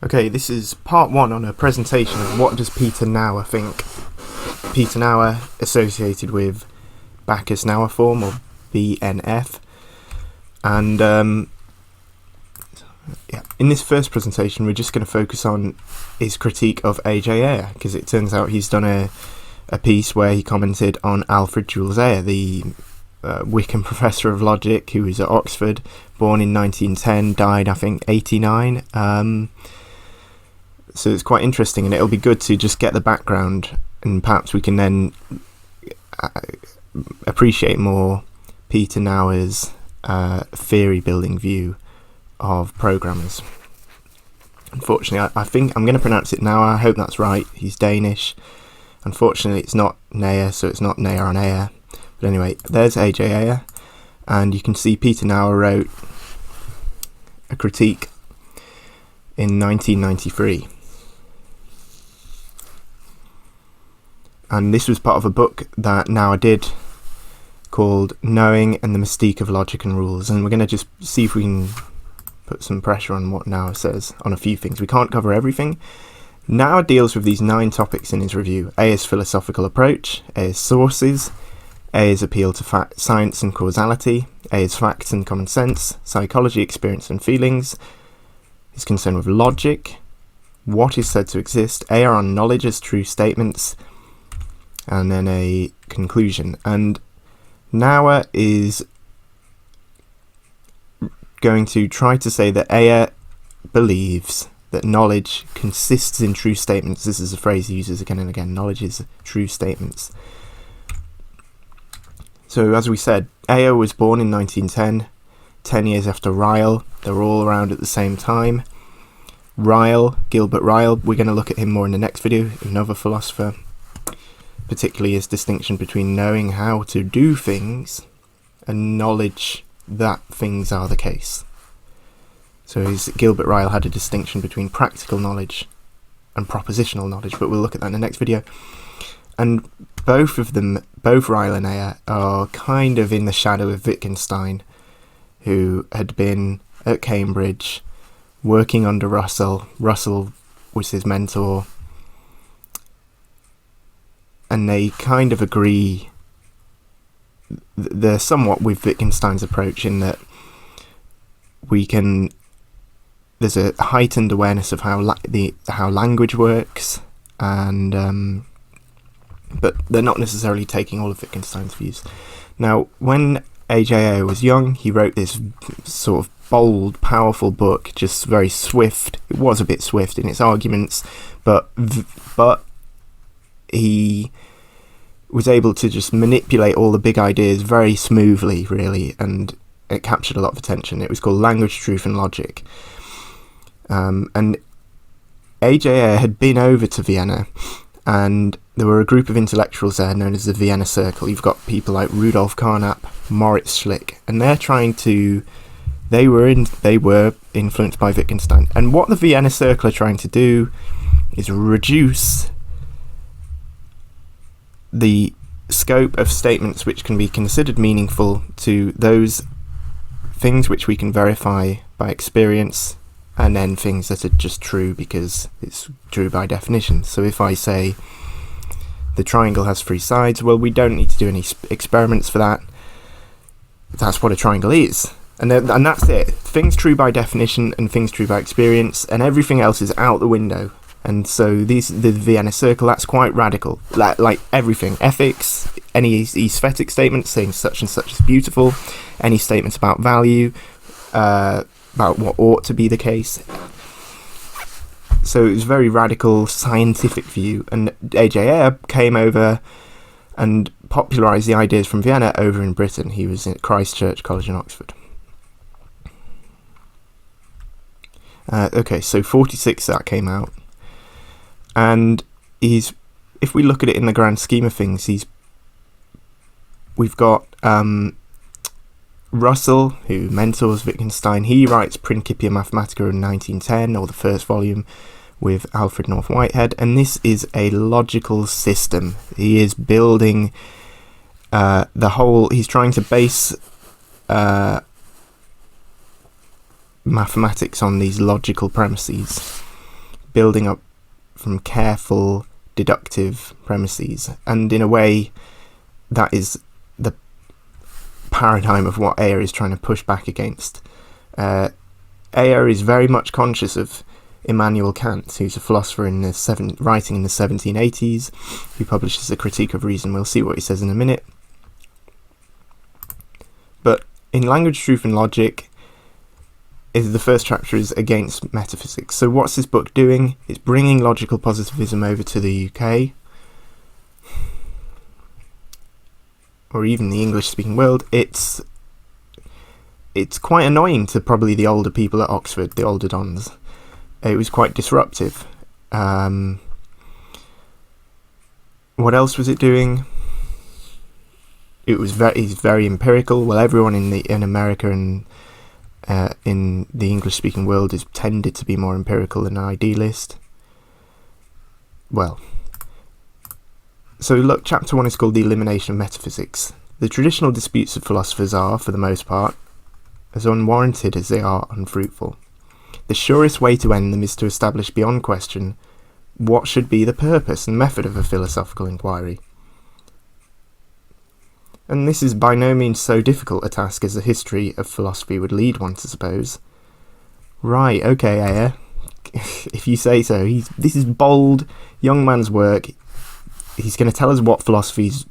Okay, this is part one on a presentation of what does Peter Naur think. Peter Naur associated with Bacchus-Naur form, or BNF. And in this first presentation we're just going to focus on his critique of Ayer, because it turns out he's done a piece where he commented on Alfred Jules Ayer, the Wickham professor of logic who was at Oxford, born in 1910, died I think 89. So it's quite interesting, and it'll be good to just get the background, and perhaps we can then appreciate more Peter Naur's theory building view of programmers. Unfortunately, I think I'm going to pronounce it Naur. I hope that's right. He's Danish. Unfortunately, it's not Naur, so it's not Naur on Ayer. But anyway, there's A.J. Ayer, and you can see Peter Naur wrote a critique in 1993. And this was part of a book that Naur did called Knowing and the Mystique of Logic and Rules. And we're going to just see if we can put some pressure on what Naur says on a few things. We can't cover everything. Naur deals with these 9 topics in his review: Ayer's philosophical approach, Ayer's sources, Ayer's appeal to science and causality, Ayer's facts and common sense, psychology, experience and feelings, his concern with logic, what is said to exist, Ayer on knowledge as true statements, and then a conclusion. And Naur is going to try to say that Ayer believes that knowledge consists in true statements. This is a phrase he uses again and again: knowledge is true statements. So as we said, Ayer was born in 1910, 10 years after Ryle. They're all around at the same time. Ryle, Gilbert Ryle, we're going to look at him more in the next video, another philosopher, particularly his distinction between knowing how to do things and knowledge that things are the case. So Gilbert Ryle had a distinction between practical knowledge and propositional knowledge, but we'll look at that in the next video. And both of them, both Ryle and Ayer, are kind of in the shadow of Wittgenstein, who had been at Cambridge working under Russell. Russell was his mentor, and they kind of agree. They're somewhat with Wittgenstein's approach in that there's a heightened awareness of how language works, and but they're not necessarily taking all of Wittgenstein's views. Now, when A.J. Ayer was young, he wrote this sort of bold, powerful book, just very swift. It was a bit swift in its arguments, but he was able to just manipulate all the big ideas very smoothly, really, and it captured a lot of attention. It was called Language, Truth and Logic. And A.J. Ayer had been over to Vienna, and there were a group of intellectuals there known as the Vienna Circle. You've got people like Rudolf Carnap, Moritz Schlick, and they were influenced by Wittgenstein. And what the Vienna Circle are trying to do is reduce the scope of statements which can be considered meaningful to those things which we can verify by experience, and then things that are just true because it's true by definition. So if I say the triangle has 3 sides, well, we don't need to do any experiments for that. That's what a triangle is, and that's it. Things true by definition and things true by experience, and everything else is out the window. And so the Vienna Circle, that's quite radical. Like everything, ethics, any aesthetic statements saying such and such is beautiful, any statements about value, about what ought to be the case. So it was a very radical scientific view, and A.J. Ayer came over and popularised the ideas from Vienna over in Britain. He was at Christ Church College in Oxford. Okay, so 46 that came out. And if we look at it in the grand scheme of things, we've got Russell, who mentors Wittgenstein. He writes Principia Mathematica in 1910, or the first volume, with Alfred North Whitehead, and this is a logical system. He is building he's trying to base mathematics on these logical premises. building up from careful deductive premises, and in a way that is the paradigm of what Ayer is trying to push back against. Ayer is very much conscious of Immanuel Kant, who's a philosopher writing in the 1780s, who publishes a Critique of Reason. We'll see what he says in a minute. But in Language, Truth and Logic, the first chapter is against metaphysics. So what's this book doing? It's bringing logical positivism over to the UK, or even the English-speaking world. It's quite annoying to probably the older people at Oxford, the older dons. It was quite disruptive. What else was it doing? It's very empirical. Well, everyone in America and in the English-speaking world is tended to be more empirical than an idealist. Well, so look, chapter 1 is called The Elimination of Metaphysics. The traditional disputes of philosophers are, for the most part, as unwarranted as they are unfruitful. The surest way to end them is to establish beyond question what should be the purpose and method of a philosophical inquiry. And this is by no means so difficult a task as the history of philosophy would lead one to suppose. Right, okay, Ayer, if you say so. This is bold, young man's work. He's going to tell us what philosophy's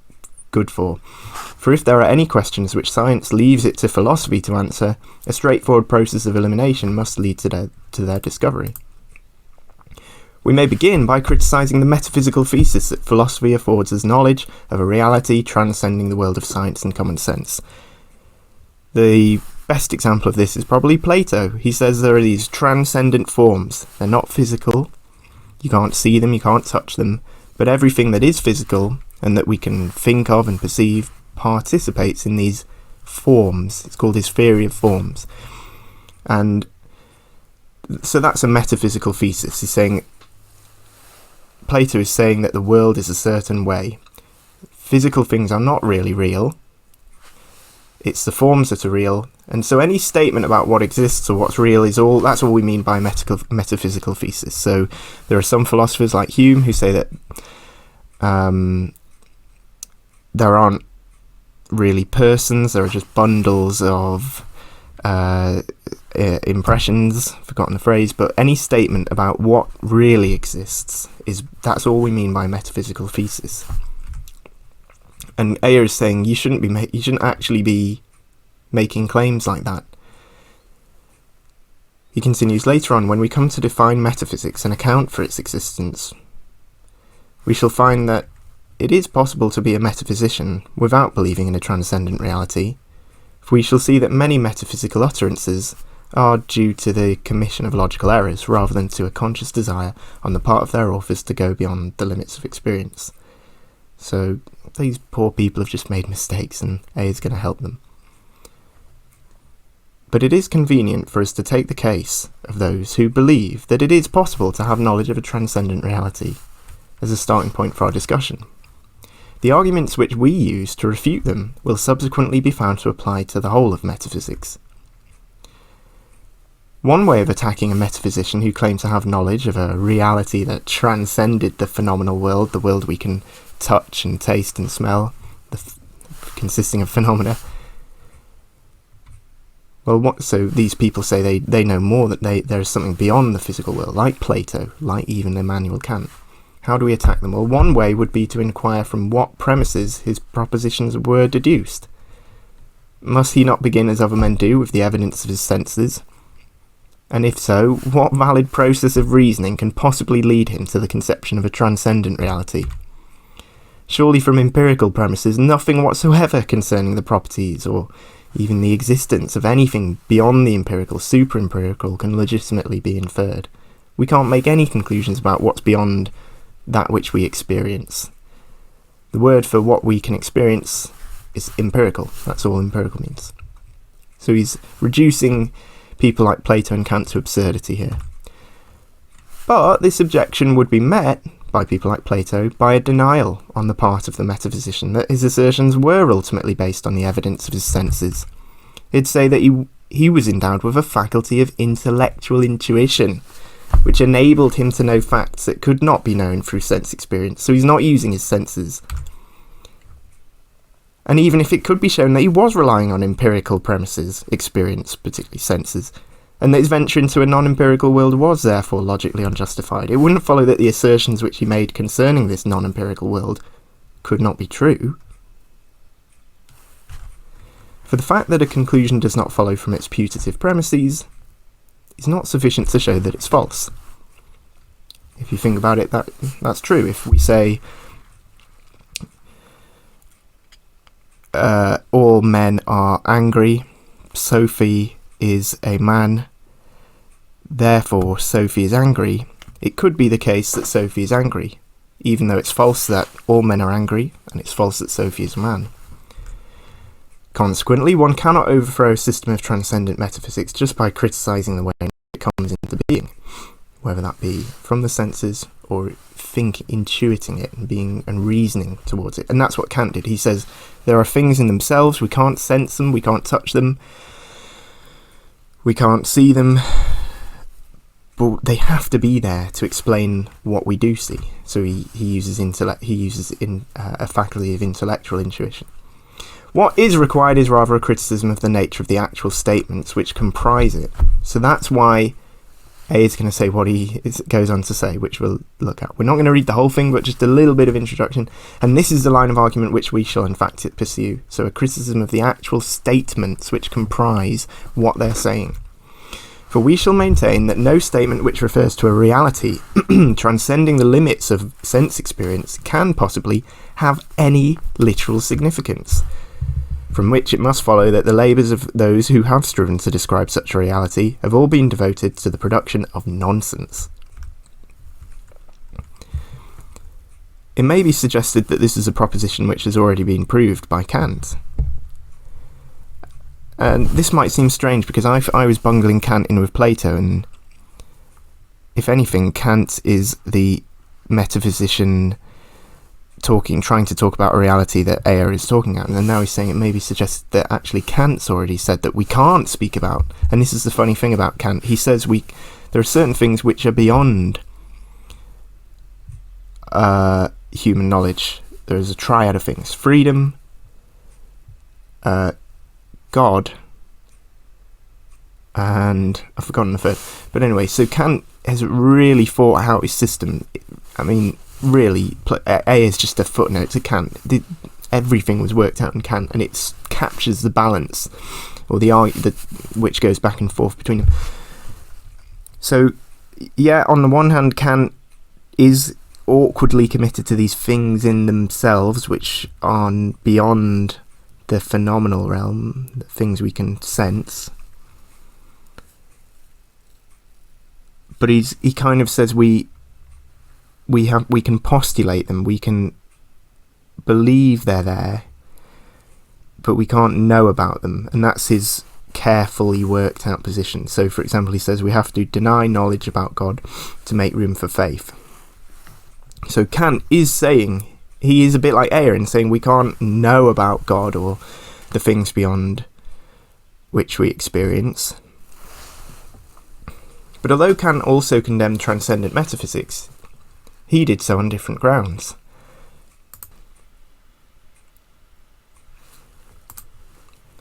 good for. For if there are any questions which science leaves it to philosophy to answer, a straightforward process of elimination must lead to their discovery. We may begin by criticising the metaphysical thesis that philosophy affords us knowledge of a reality transcending the world of science and common sense. The best example of this is probably Plato. He says there are these transcendent forms. They're not physical. You can't see them, you can't touch them, but everything that is physical and that we can think of and perceive participates in these forms. It's called his theory of forms. And so that's a metaphysical thesis. Plato is saying that the world is a certain way. Physical things are not really real. It's the forms that are real. And so any statement about what exists or what's real that's all we mean by metaphysical thesis. So there are some philosophers like Hume who say that there aren't really persons, there are just bundles of impressions, forgotten the phrase, but any statement about what really exists, that's all we mean by metaphysical thesis. And Ayer is saying you shouldn't actually be making claims like that. He continues, later on, when we come to define metaphysics and account for its existence, we shall find that it is possible to be a metaphysician without believing in a transcendent reality, for we shall see that many metaphysical utterances are due to the commission of logical errors rather than to a conscious desire on the part of their authors to go beyond the limits of experience. So these poor people have just made mistakes, and A is going to help them. But it is convenient for us to take the case of those who believe that it is possible to have knowledge of a transcendent reality as a starting point for our discussion. The arguments which we use to refute them will subsequently be found to apply to the whole of metaphysics. One way of attacking a metaphysician who claims to have knowledge of a reality that transcended the phenomenal world, the world we can touch and taste and smell, consisting of phenomena. Well, so these people say they know more, that there is something beyond the physical world, like Plato, like even Immanuel Kant. How do we attack them? Well, one way would be to inquire from what premises his propositions were deduced. Must he not begin as other men do, with the evidence of his senses? And if so, what valid process of reasoning can possibly lead him to the conception of a transcendent reality? Surely from empirical premises, nothing whatsoever concerning the properties or even the existence of anything beyond the empirical, super-empirical, can legitimately be inferred. We can't make any conclusions about what's beyond that which we experience. The word for what we can experience is empirical. That's all empirical means. So he's reducing people like Plato and Kant to absurdity here. But this objection would be met by people like Plato by a denial on the part of the metaphysician that his assertions were ultimately based on the evidence of his senses. He'd say that he was endowed with a faculty of intellectual intuition, which enabled him to know facts that could not be known through sense experience. So he's not using his senses. And even if it could be shown that he was relying on empirical premises, experience, particularly senses, and that his venture into a non-empirical world was therefore logically unjustified, it wouldn't follow that the assertions which he made concerning this non-empirical world could not be true. For the fact that a conclusion does not follow from its putative premises is not sufficient to show that it's false. If you think about it, that's true. If we say all men are angry, Sophie is a man, therefore Sophie is angry, it could be the case that Sophie is angry, even though it's false that all men are angry, and it's false that Sophie is a man. Consequently, one cannot overthrow a system of transcendent metaphysics just by criticising the way in which it comes into being, whether that be from the senses or intuiting it and reasoning towards it. And that's what Kant did. He says there are things in themselves, we can't sense them, we can't touch them, we can't see them, but they have to be there to explain what we do see. So he uses a faculty of intellectual intuition. What is required is rather a criticism of the nature of the actual statements which comprise it. So that's why A is going to say what he goes on to say, which we'll look at. We're not going to read the whole thing, but just a little bit of introduction. And this is the line of argument which we shall in fact pursue. So a criticism of the actual statements which comprise what they're saying. For we shall maintain that no statement which refers to a reality transcending the limits of sense experience can possibly have any literal significance, from which it must follow that the labours of those who have striven to describe such a reality have all been devoted to the production of nonsense. It may be suggested that this is a proposition which has already been proved by Kant. And this might seem strange because I was bungling Kant in with Plato, and if anything, Kant is the metaphysician trying to talk about a reality that Ayer is talking about, and now he's saying it may be suggested that actually Kant's already said that we can't speak about. And this is the funny thing about Kant. He says there are certain things which are beyond human knowledge. There is a triad of things: freedom, God, and I've forgotten the third. But anyway, so Kant has really thought out his system. I mean, really, A is just a footnote to Kant. Everything was worked out in Kant, and it captures the balance, or which goes back and forth between them. So, yeah, on the one hand, Kant is awkwardly committed to these things in themselves, which are beyond the phenomenal realm, the things we can sense. But he kind of says we can postulate them, we can believe they're there, but we can't know about them, and that's his carefully worked out position. So, for example, he says we have to deny knowledge about God to make room for faith. So Kant is saying, he is a bit like Ayer in saying we can't know about God or the things beyond which we experience. But although Kant also condemned transcendent metaphysics, he did so on different grounds.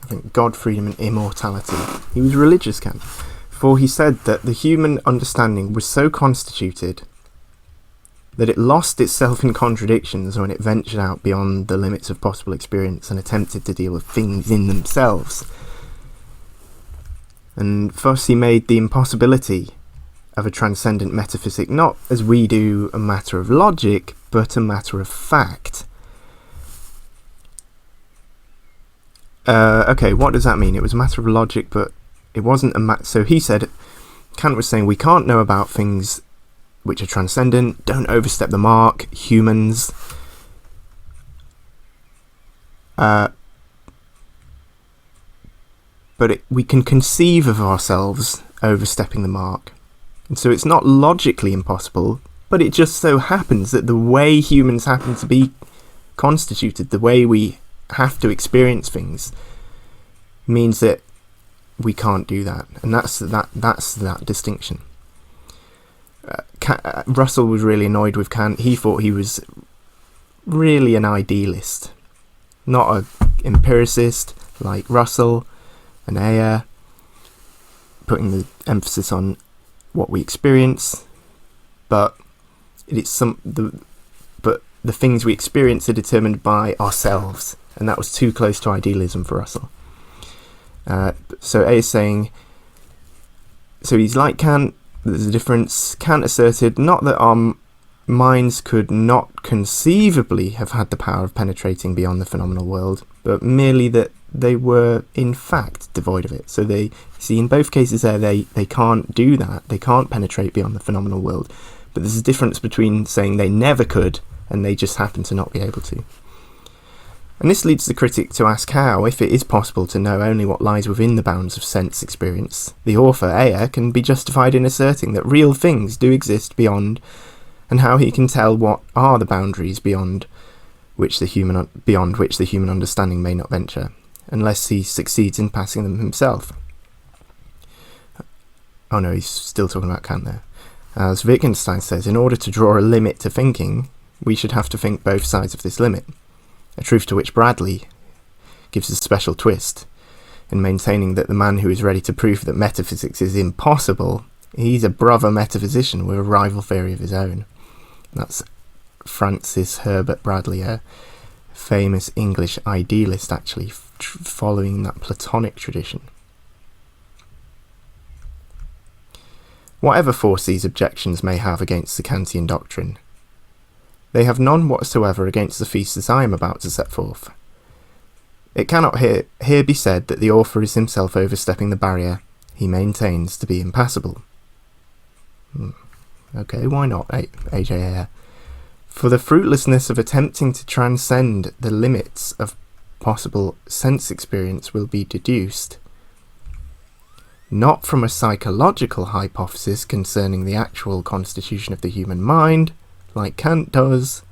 I think God, freedom and immortality. He was religious, Kant, for he said that the human understanding was so constituted that it lost itself in contradictions when it ventured out beyond the limits of possible experience and attempted to deal with things in themselves. And thus he made the impossibility of a transcendent metaphysic not, as we do, a matter of logic, but a matter of fact. Okay, what does that mean? It was a matter of logic, but it wasn't so he said, Kant was saying we can't know about things which are transcendent, don't overstep the mark, humans. But we can conceive of ourselves overstepping the mark. And so it's not logically impossible, but it just so happens that the way humans happen to be constituted, the way we have to experience things, means that we can't do that. And that's that distinction. Russell was really annoyed with Kant. He thought he was really an idealist, not an empiricist like Russell and Ayer, putting the emphasis on what we experience, but the things we experience are determined by ourselves, and that was too close to idealism for Russell. So A is saying, so he's like Kant, there's a difference. Kant asserted not that our minds could not conceivably have had the power of penetrating beyond the phenomenal world, but merely that they were in fact devoid of it. So they see in both cases there, they can't do that, they can't penetrate beyond the phenomenal world, but there's a difference between saying they never could and they just happen to not be able to. And this leads the critic to ask how, if it is possible to know only what lies within the bounds of sense experience, the author, Ayer, can be justified in asserting that real things do exist beyond, and how he can tell what are the boundaries beyond which the human understanding may not venture, unless he succeeds in passing them himself. Oh no, he's still talking about Kant there. As Wittgenstein says, in order to draw a limit to thinking, we should have to think both sides of this limit, a truth to which Bradley gives a special twist in maintaining that the man who is ready to prove that metaphysics is impossible, he's a brother metaphysician with a rival theory of his own. That's Francis Herbert Bradley, a famous English idealist, actually, following that Platonic tradition. Whatever force these objections may have against the Kantian doctrine, they have none whatsoever against the thesis I am about to set forth. It cannot here be said that the author is himself overstepping the barrier he maintains to be impassable. Okay, why not, A.J. Ayer? For the fruitlessness of attempting to transcend the limits of possible sense experience will be deduced not from a psychological hypothesis concerning the actual constitution of the human mind, like Kant does,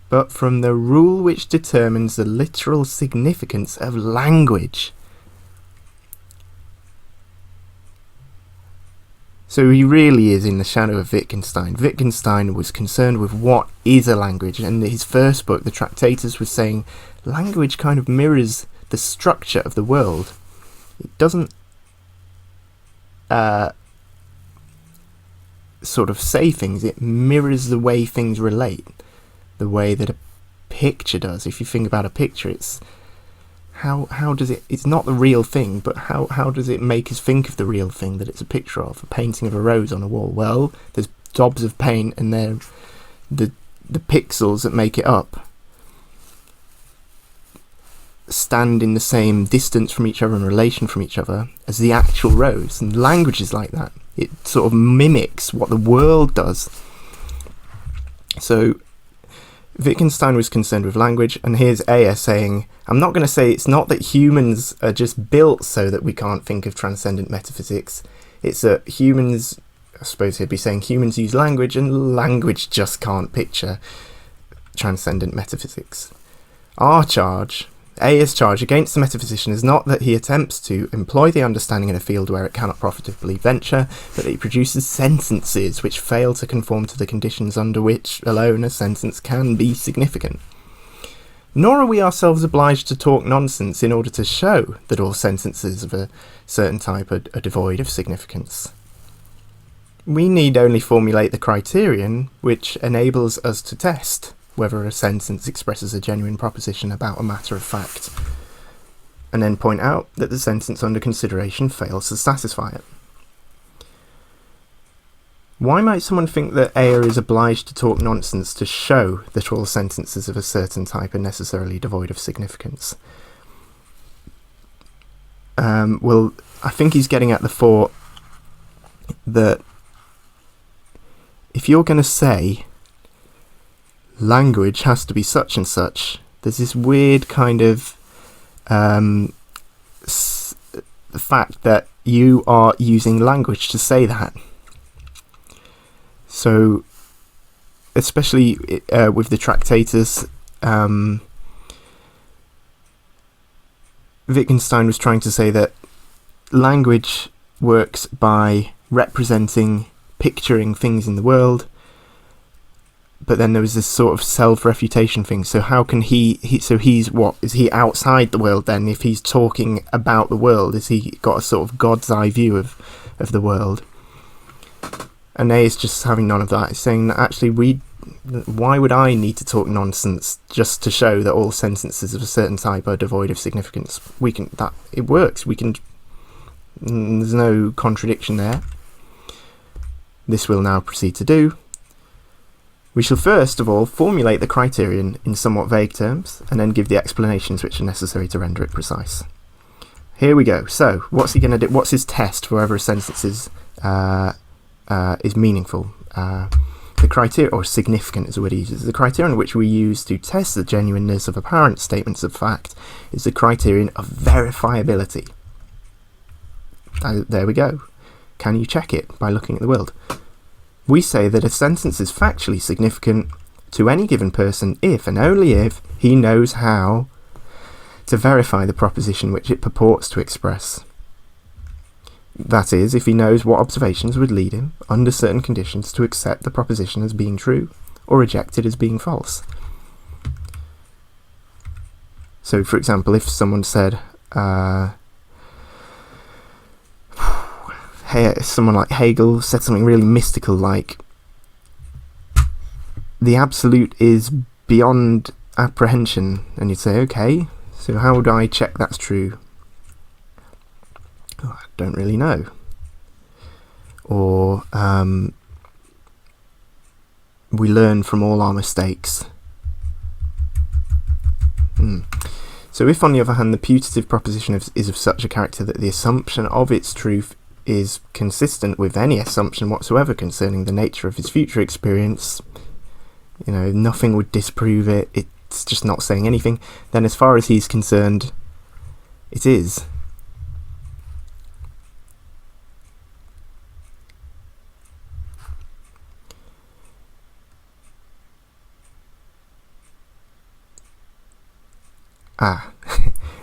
but from the rule which determines the literal significance of language. So he really is in the shadow of Wittgenstein. Wittgenstein was concerned with what is a language, and his first book, The Tractatus, was saying language kind of mirrors the structure of the world. It doesn't sort of say things, it mirrors the way things relate, the way that a picture does. If you think about a picture, it's how does it's not the real thing, but how does it make us think of the real thing that it's a picture of? A painting of a rose on a wall. Well, there's daubs of paint and they're the pixels that make it up stand in the same distance from each other and relation from each other as the actual rose. And language is like that. It sort of mimics what the world does. So Wittgenstein was concerned with language, and here's Ayer saying, I'm not going to say it's not that humans are just built so that we can't think of transcendent metaphysics. It's that humans, I suppose he'd be saying, humans use language, and language just can't picture transcendent metaphysics. Our charge, Ayer's charge against the metaphysician, is not that he attempts to employ the understanding in a field where it cannot profitably venture, but that he produces sentences which fail to conform to the conditions under which alone a sentence can be significant. Nor are we ourselves obliged to talk nonsense in order to show that all sentences of a certain type are devoid of significance. We need only formulate the criterion which enables us to test whether a sentence expresses a genuine proposition about a matter of fact, and then point out that the sentence under consideration fails to satisfy it. Why might someone think that Ayer is obliged to talk nonsense to show that all sentences of a certain type are necessarily devoid of significance? Well, I think he's getting at the thought that if you're going to say language has to be such and such, there's this weird kind of fact that you are using language to say that. So, especially with the Tractatus, Wittgenstein was trying to say that language works by representing picturing things in the world, but then there was this sort of self-refutation thing. So how can so he's what? Is he outside the world then? If he's talking about the world, has he got a sort of God's eye view of the world? And A is just having none of that. It's saying that actually why would I need to talk nonsense just to show that all sentences of a certain type are devoid of significance? It works. There's no contradiction there. This we'll now proceed to do. We shall first of all formulate the criterion in somewhat vague terms, and then give the explanations which are necessary to render it precise. Here we go. So, what's he going to do? What's his test for whether a sentence is meaningful? The criteria, or significant is the word he uses. The criterion which we use to test the genuineness of apparent statements of fact is the criterion of verifiability. There we go. Can you check it by looking at the world? We say that a sentence is factually significant to any given person if and only if he knows how to verify the proposition which it purports to express. That is, if he knows what observations would lead him, under certain conditions, to accept the proposition as being true or reject it as being false. So, for example, if someone said, someone like Hegel said something really mystical like, the absolute is beyond apprehension, and you'd say, okay, so how would I check that's true? Oh, I don't really know. Or we learn from all our mistakes. So if, on the other hand, the putative proposition is of such a character that the assumption of its truth is consistent with any assumption whatsoever concerning the nature of his future experience, nothing would disprove it, it's just not saying anything, then as far as he's concerned, it is.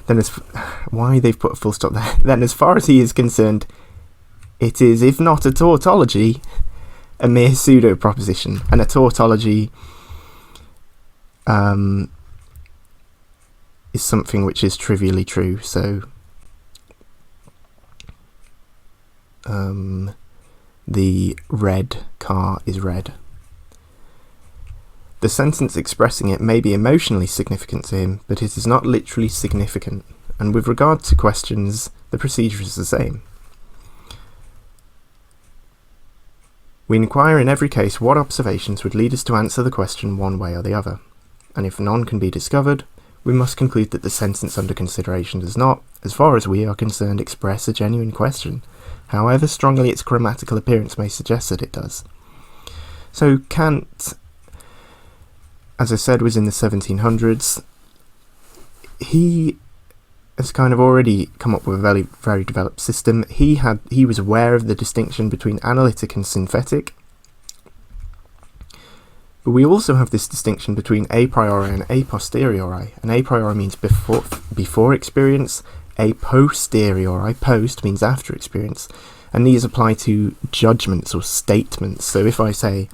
Then why they've put a full stop there. Then as far as he is concerned, it is, if not a tautology, a mere pseudo-proposition. And a tautology is something which is trivially true. So the red car is red. The sentence expressing it may be emotionally significant to him, but it is not literally significant, and with regard to questions, the procedure is the same. We inquire in every case what observations would lead us to answer the question one way or the other, and if none can be discovered, we must conclude that the sentence under consideration does not, as far as we are concerned, express a genuine question, however strongly its grammatical appearance may suggest that it does. So Kant, as I said, was in the 1700s. He has kind of already come up with a very, very developed system. He was aware of the distinction between analytic and synthetic. But we also have this distinction between a priori and a posteriori. And a priori means before experience. A posteriori, post, means after experience. And these apply to judgments or statements. So if I say,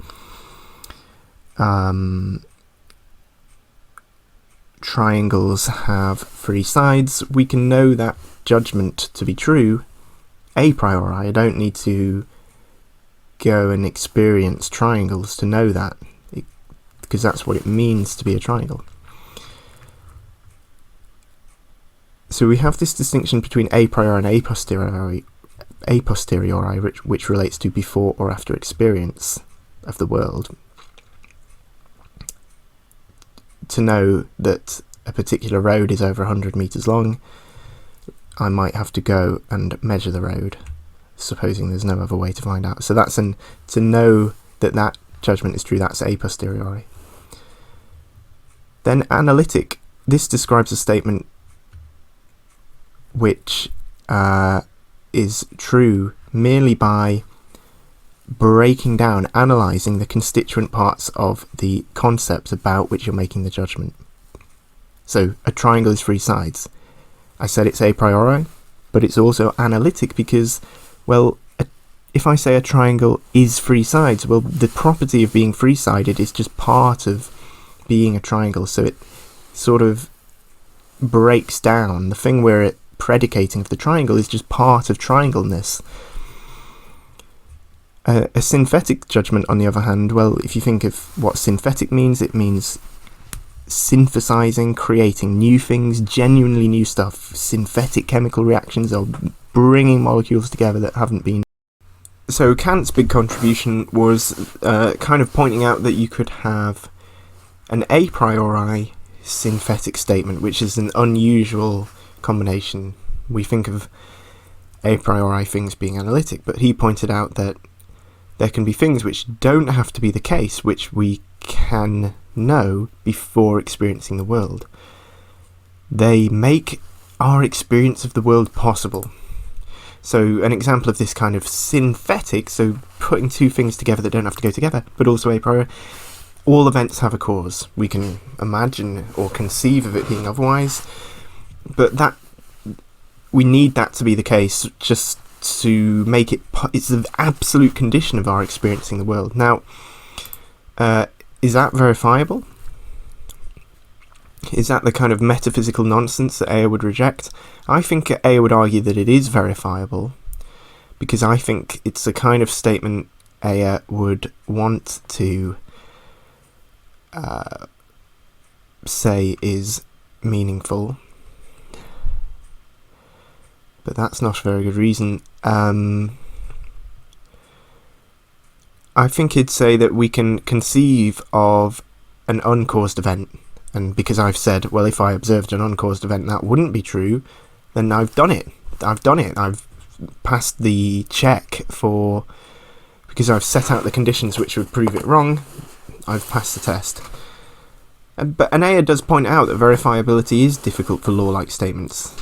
triangles have three sides, we can know that judgment to be true a priori. I don't need to go and experience triangles to know that, because that's what it means to be a triangle. So we have this distinction between a priori and a posteriori, which relates to before or after experience of the world. To know that a particular road is over 100 metres long, I might have to go and measure the road, supposing there's no other way to find out. So that's to know that judgment is true, that's a posteriori. Then analytic, this describes a statement which is true merely by breaking down, analysing the constituent parts of the concepts about which you're making the judgment. So a triangle is three sides. I said it's a priori, but it's also analytic because, well, if I say a triangle is three sides, well, the property of being three-sided is just part of being a triangle, so it sort of breaks down. The thing we're predicating of the triangle is just part of triangleness. A synthetic judgment, on the other hand, well, if you think of what synthetic means, it means synthesizing, creating new things, genuinely new stuff. Synthetic chemical reactions are bringing molecules together that haven't been. So Kant's big contribution was kind of pointing out that you could have an a priori synthetic statement, which is an unusual combination. We think of a priori things being analytic, but he pointed out that there can be things which don't have to be the case, which we can know before experiencing the world. They make our experience of the world possible. So an example of this kind of synthetic, so putting two things together that don't have to go together, but also a priori, all events have a cause. We can imagine or conceive of it being otherwise, but that we need that to be the case just to make it, it's the absolute condition of our experiencing the world. Now, is that verifiable? Is that the kind of metaphysical nonsense that Ayer would reject? I think Ayer would argue that it is verifiable, because I think it's a kind of statement Ayer would want to say is meaningful. But that's not a very good reason. I think he'd say that we can conceive of an uncaused event, and because I've said, well, if I observed an uncaused event that wouldn't be true, then I've done it. I've passed the check for, because I've set out the conditions which would prove it wrong, I've passed the test. But Ayer does point out that verifiability is difficult for law-like statements.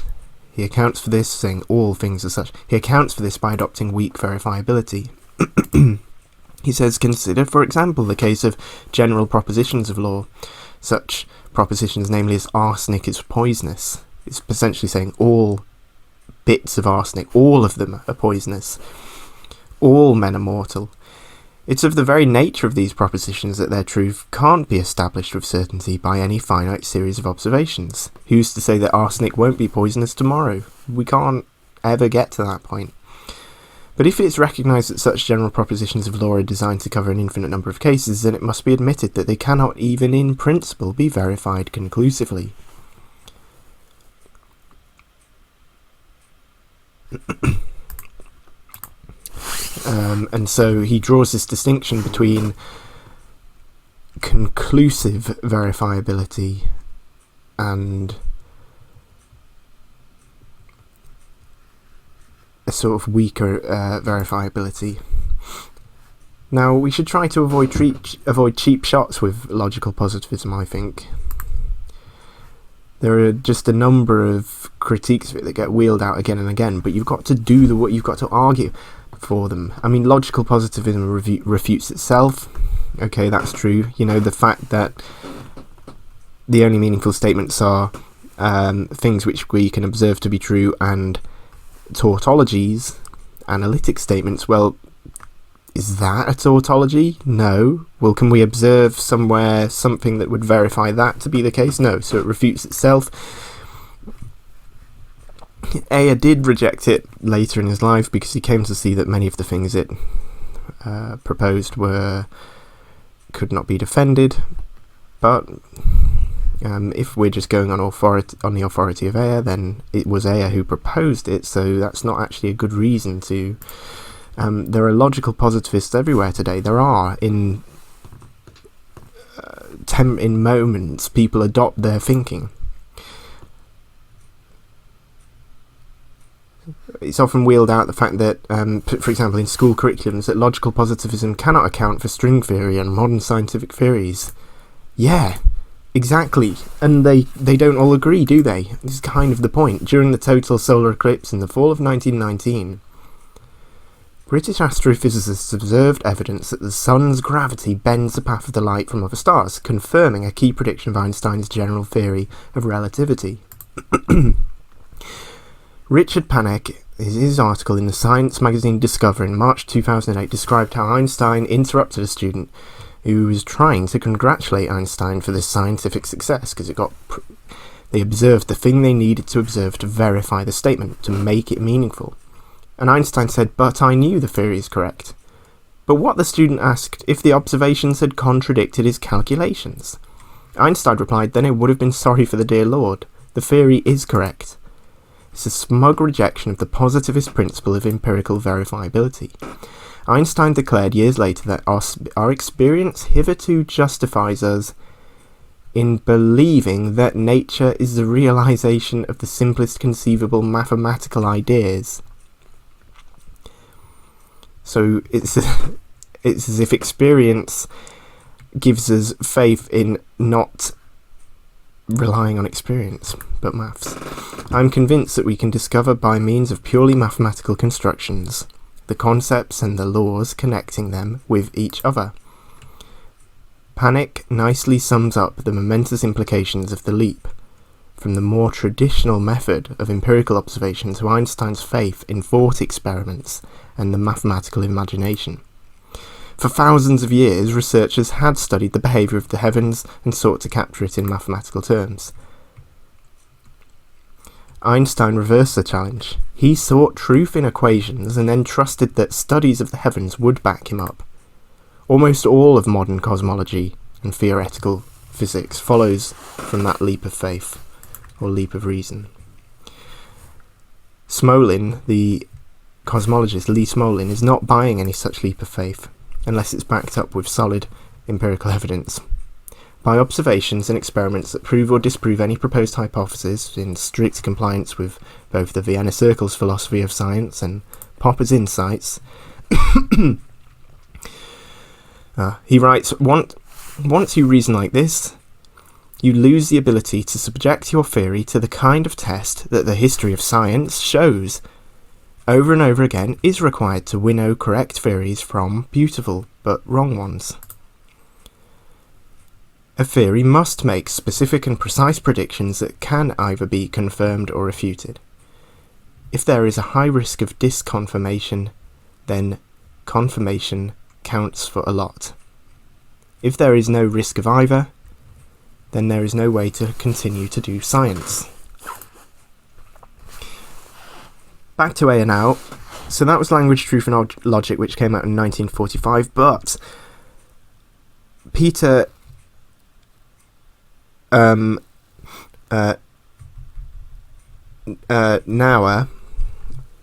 He accounts for this, saying all things are such. He accounts for this by adopting weak verifiability. He says, consider, for example, the case of general propositions of law. Such propositions, namely, as arsenic is poisonous. It's essentially saying all bits of arsenic, all of them are poisonous. All men are mortal. It's of the very nature of these propositions that their truth can't be established with certainty by any finite series of observations. Who's to say that arsenic won't be poisonous tomorrow? We can't ever get to that point. But if it's recognised that such general propositions of law are designed to cover an infinite number of cases, then it must be admitted that they cannot even in principle be verified conclusively. And so he draws this distinction between conclusive verifiability and a sort of weaker verifiability. Now, we should try to avoid cheap shots with logical positivism, I think. There are just a number of critiques of it that get wheeled out again and again, but you've got to do what you've got to argue for them. I mean, logical positivism refutes itself. Okay, that's true. You know, the fact that the only meaningful statements are things which we can observe to be true, and tautologies, analytic statements, well, is that a tautology? No. Well, can we observe somewhere something that would verify that to be the case? No. So it refutes itself. Ayer did reject it later in his life because he came to see that many of the things it proposed could not be defended. But if we're just going on the authority of Ayer, then it was Ayer who proposed it, so that's not actually a good reason to. There are logical positivists everywhere today. There are in moments people adopt their thinking. It's often wheeled out the fact that, for example, in school curriculums, that logical positivism cannot account for string theory and modern scientific theories. Yeah, exactly. And they don't all agree, do they? This is kind of the point. During the total solar eclipse in the fall of 1919, British astrophysicists observed evidence that the sun's gravity bends the path of the light from other stars, confirming a key prediction of Einstein's general theory of relativity. Richard Panek, in his article in the science magazine Discover in March 2008, described how Einstein interrupted a student who was trying to congratulate Einstein for this scientific success, because they observed the thing they needed to observe to verify the statement, to make it meaningful. And Einstein said, "But I knew the theory is correct." But what the student asked if the observations had contradicted his calculations. Einstein replied, "Then I would have been sorry for the dear Lord. The theory is correct." It's a smug rejection of the positivist principle of empirical verifiability. Einstein declared years later that our experience hitherto justifies us in believing that nature is the realization of the simplest conceivable mathematical ideas. So it's as if experience gives us faith in not relying on experience, but maths. I'm convinced that we can discover by means of purely mathematical constructions the concepts and the laws connecting them with each other. Panek nicely sums up the momentous implications of the leap from the more traditional method of empirical observation to Einstein's faith in thought experiments and the mathematical imagination. For thousands of years, researchers had studied the behaviour of the heavens and sought to capture it in mathematical terms. Einstein reversed the challenge. He sought truth in equations and then trusted that studies of the heavens would back him up. Almost all of modern cosmology and theoretical physics follows from that leap of faith, or leap of reason. Smolin, the cosmologist Lee Smolin, is not buying any such leap of faith, unless it's backed up with solid empirical evidence. By observations and experiments that prove or disprove any proposed hypothesis in strict compliance with both the Vienna Circle's philosophy of science and Popper's insights, he writes, once you reason like this, you lose the ability to subject your theory to the kind of test that the history of science shows. Over and over again is required to winnow correct theories from beautiful but wrong ones. A theory must make specific and precise predictions that can either be confirmed or refuted. If there is a high risk of disconfirmation, then confirmation counts for a lot. If there is no risk of either, then there is no way to continue to do science. Back to Ayer now. So that was Language, Truth and Logic, which came out in 1945, but Peter Naur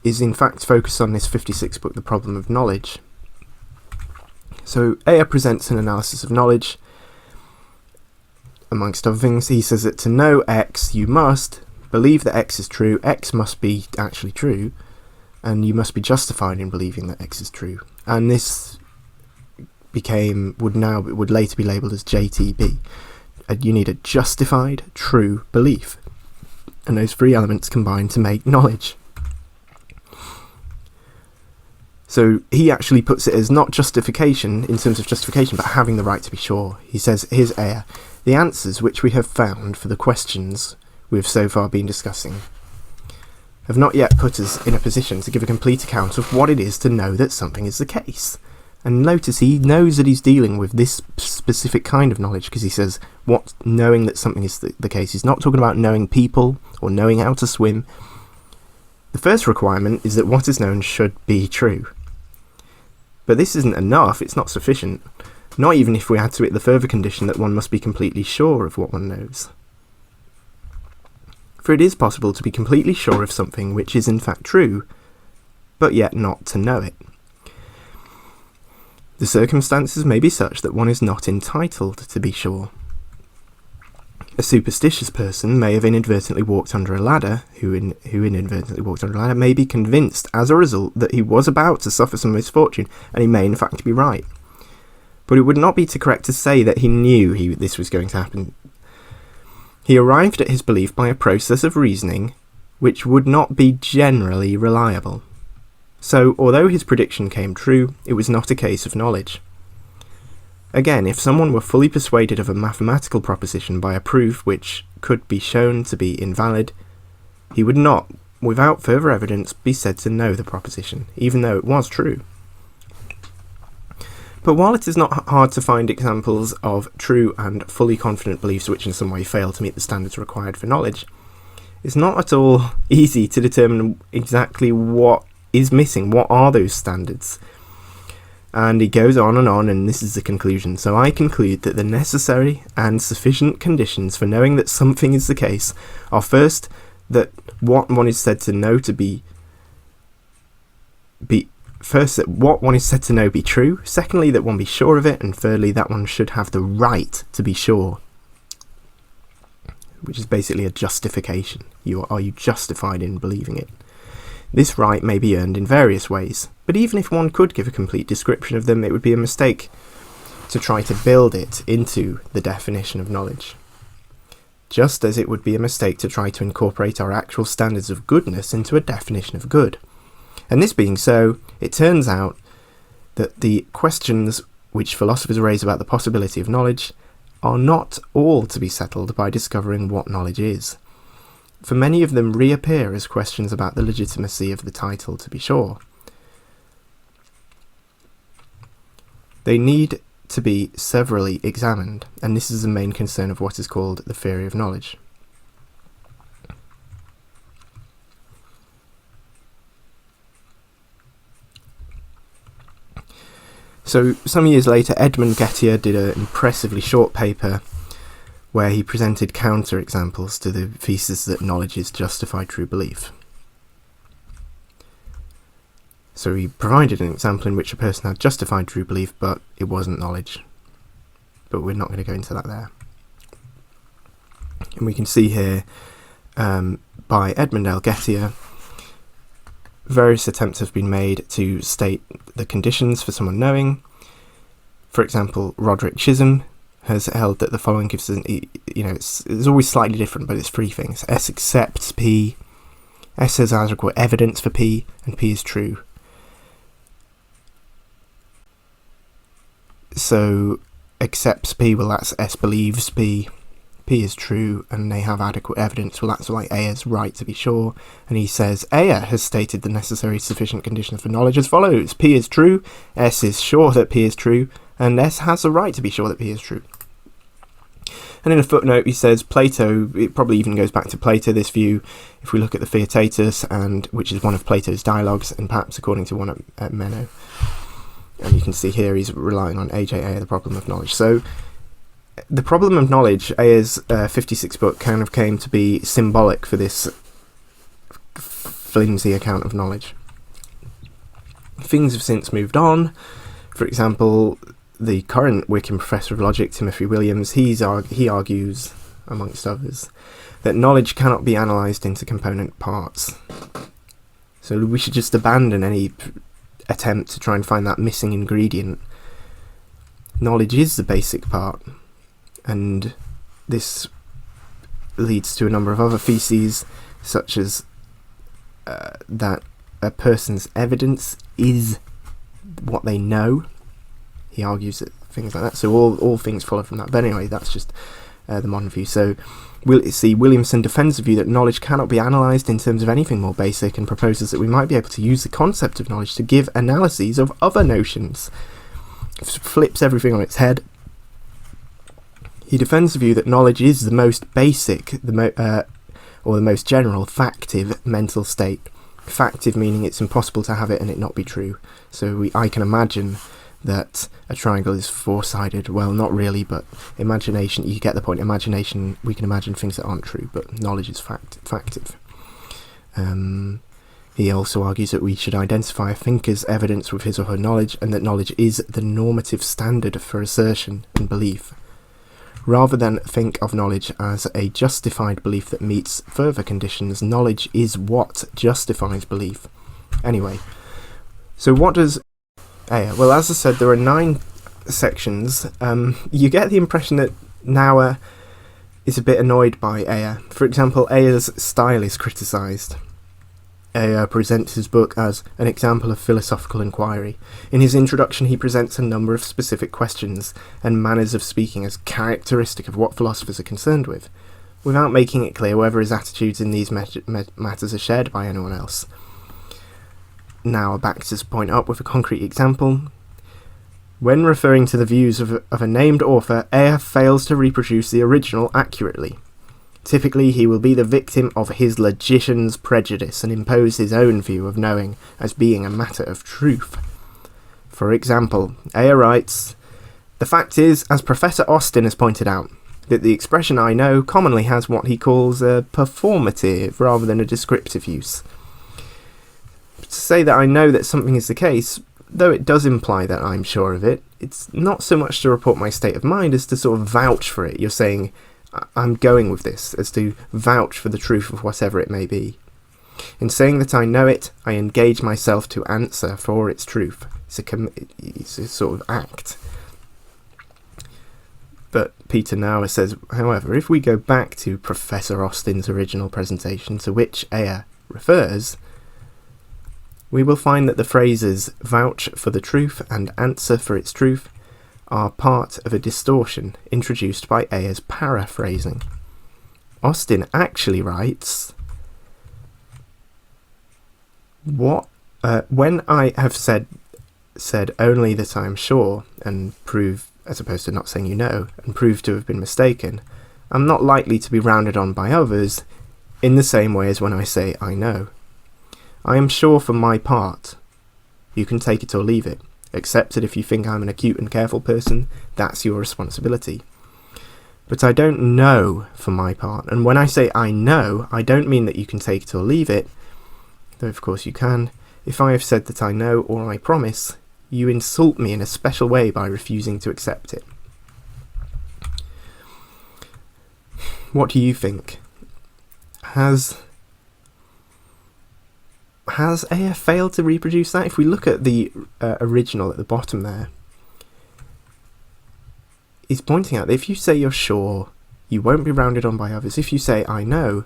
is in fact focused on this 56th book, The Problem of Knowledge. So Ayer presents an analysis of knowledge. Amongst other things, he says that to know X, you must believe that X is true, X must be actually true, and you must be justified in believing that X is true. And this would later be labelled as JTB. You need a justified, true belief. And those three elements combine to make knowledge. So he actually puts it as not justification in terms of justification, but having the right to be sure. He says, here's Ayer, the answers which we have found for the questions we have so far been discussing have not yet put us in a position to give a complete account of what it is to know that something is the case. And notice he knows that he's dealing with this specific kind of knowledge, because he says knowing that something is the case. He's not talking about knowing people or knowing how to swim. The first requirement is that what is known should be true. But this isn't enough, it's not sufficient. Not even if we add to it the further condition that one must be completely sure of what one knows. For it is possible to be completely sure of something which is in fact true, but yet not to know it. The circumstances may be such that one is not entitled to be sure. A superstitious person may have inadvertently walked under a ladder, who inadvertently walked under a ladder may be convinced as a result that he was about to suffer some misfortune, and he may in fact be right. But it would not be correct to say that he knew this was going to happen. He arrived at his belief by a process of reasoning which would not be generally reliable. So, although his prediction came true, it was not a case of knowledge. Again, if someone were fully persuaded of a mathematical proposition by a proof which could be shown to be invalid, he would not without further evidence, be said to know the proposition, even though it was true. But while it is not hard to find examples of true and fully confident beliefs which in some way fail to meet the standards required for knowledge, it's not at all easy to determine exactly what is missing. What are those standards? And he goes on, and this is the conclusion. So I conclude that the necessary and sufficient conditions for knowing that something is the case are first, that what one is said to know to be that what one is said to know be true, secondly that one be sure of it, and thirdly that one should have the right to be sure, which is basically a justification. Are you justified in believing it? This right may be earned in various ways, but even if one could give a complete description of them, it would be a mistake to try to build it into the definition of knowledge. Just as it would be a mistake to try to incorporate our actual standards of goodness into a definition of good. And this being so, it turns out that the questions which philosophers raise about the possibility of knowledge are not all to be settled by discovering what knowledge is. For many of them reappear as questions about the legitimacy of the title to be sure. They need to be severally examined, and this is the main concern of what is called the theory of knowledge. So, some years later, Edmund Gettier did an impressively short paper where he presented counter-examples to the thesis that knowledge is justified true belief. So he provided an example in which a person had justified true belief, but it wasn't knowledge. But we're not going to go into that there. And we can see here, by Edmund L. Gettier, various attempts have been made to state the conditions for someone knowing. For example, Roderick Chisholm has held that the following gives an, it's always slightly different, but it's three things. S accepts P, S has adequate evidence for P, and P is true. So, accepts P, well that's S believes P, P is true, and they have adequate evidence, well that's like Ayer's right to be sure, and he says, Ayer has stated the necessary sufficient conditions for knowledge as follows: P is true, S is sure that P is true, and S has the right to be sure that P is true. And in a footnote he says Plato, it probably even goes back to Plato, this view, if we look at the Theaetetus, which is one of Plato's dialogues, and perhaps according to one at Meno. And you can see here he's relying on A.J. Ayer, the problem of knowledge. So the problem of knowledge, Ayer's 56th book, kind of came to be symbolic for this flimsy account of knowledge. Things have since moved on. For example, the current Wickham Professor of Logic, Timothy Williams, he argues, amongst others, that knowledge cannot be analysed into component parts. So we should just abandon any attempt to try and find that missing ingredient. Knowledge is the basic part, and this leads to a number of other theses, such as that a person's evidence is what they know. He argues that things like that. So all things follow from that. But anyway, that's just the modern view. So Williamson defends the view that knowledge cannot be analysed in terms of anything more basic, and proposes that we might be able to use the concept of knowledge to give analyses of other notions. Flips everything on its head. He defends the view that knowledge is the most basic, or the most general, factive mental state. Factive meaning it's impossible to have it and it not be true. So I can imagine that a triangle is four-sided. Well, not really, but imagination, you get the point. Imagination, we can imagine things that aren't true, but knowledge is factive. He also argues that we should identify a thinker's evidence with his or her knowledge, and that knowledge is the normative standard for assertion and belief. Rather than think of knowledge as a justified belief that meets further conditions, knowledge is what justifies belief. Anyway, so what does Ayer? Well, as I said, there are 9 sections. You get the impression that Naur is a bit annoyed by Ayer. For example, Ayer's style is criticised. Ayer presents his book as an example of philosophical inquiry. In his introduction, he presents a number of specific questions and manners of speaking as characteristic of what philosophers are concerned with. without making it clear whether his attitudes in these matters are shared by anyone else. Now back to point up with a concrete example. When referring to the views of a named author, Ayer fails to reproduce the original accurately. Typically, he will be the victim of his logician's prejudice and impose his own view of knowing as being a matter of truth. For example, Ayer writes, "The fact is, as Professor Austin has pointed out, that the expression 'I know' commonly has what he calls a performative rather than a descriptive use. To say that I know that something is the case, though it does imply that I'm sure of it, it's not so much to report my state of mind as to sort of vouch for it. You're saying, I'm going with this, as to vouch for the truth of whatever it may be. In saying that I know it, I engage myself to answer for its truth. It's a sort of act." But Peter Naur says, however, if we go back to Professor Austin's original presentation, to which Ayer refers, we will find that the phrases "vouch for the truth" and "answer for its truth" are part of a distortion introduced by Ayer's paraphrasing. Austin actually writes, when I have said only that I am sure, and prove, as opposed to not saying you know, and prove to have been mistaken, I'm not likely to be rounded on by others in the same way as when I say I know. I am sure for my part. You can take it or leave it. Accept it if you think I'm an acute and careful person, that's your responsibility. But I don't know for my part, and when I say I know, I don't mean that you can take it or leave it, though of course you can. If I have said that I know or I promise, you insult me in a special way by refusing to accept it. What do you think? Has Ayer failed to reproduce that? If we look at the original at the bottom there, he's pointing out that if you say you're sure, you won't be rounded on by others. If you say I know,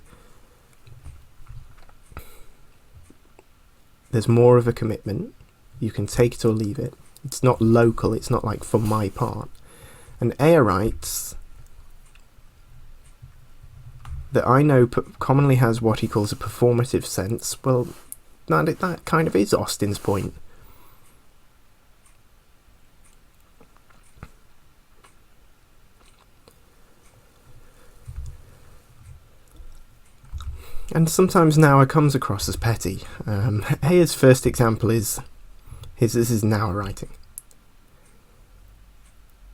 there's more of a commitment. You can take it or leave it. It's not local, it's not like for my part. And Ayer writes that I know commonly has what he calls a performative sense. Well, that kind of is Austin's point. And sometimes Naur comes across as petty. Ayer's first example is this is Naur writing.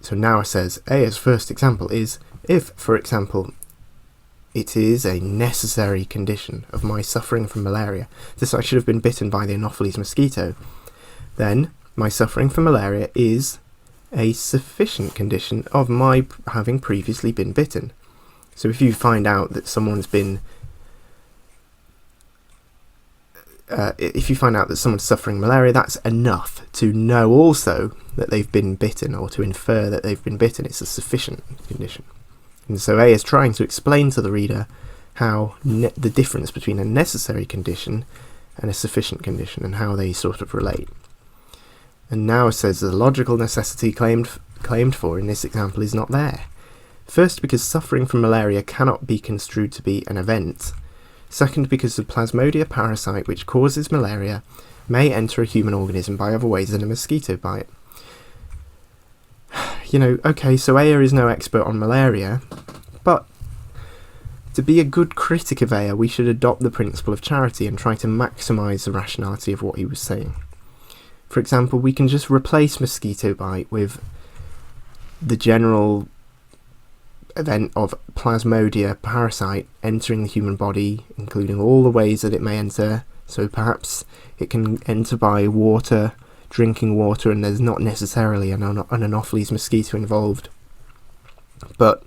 So Naur says, Ayer's first example is, if, for example, it is a necessary condition of my suffering from malaria that I should have been bitten by the Anopheles mosquito, then my suffering from malaria is a sufficient condition of my having previously been bitten. So if you find out that someone's suffering malaria, that's enough to know also that they've been bitten, or to infer that they've been bitten. It's a sufficient condition. And so A is trying to explain to the reader how the difference between a necessary condition and a sufficient condition, and how they sort of relate. And Naur says the logical necessity claimed for in this example is not there. First, because suffering from malaria cannot be construed to be an event. Second, because the plasmodia parasite which causes malaria may enter a human organism by other ways than a mosquito bite. Okay, so Ayer is no expert on malaria, but to be a good critic of Ayer, we should adopt the principle of charity and try to maximise the rationality of what he was saying. For example, we can just replace mosquito bite with the general event of plasmodia parasite entering the human body, including all the ways that it may enter. So perhaps it can enter by water, drinking water, and there's not necessarily an Anopheles mosquito involved. And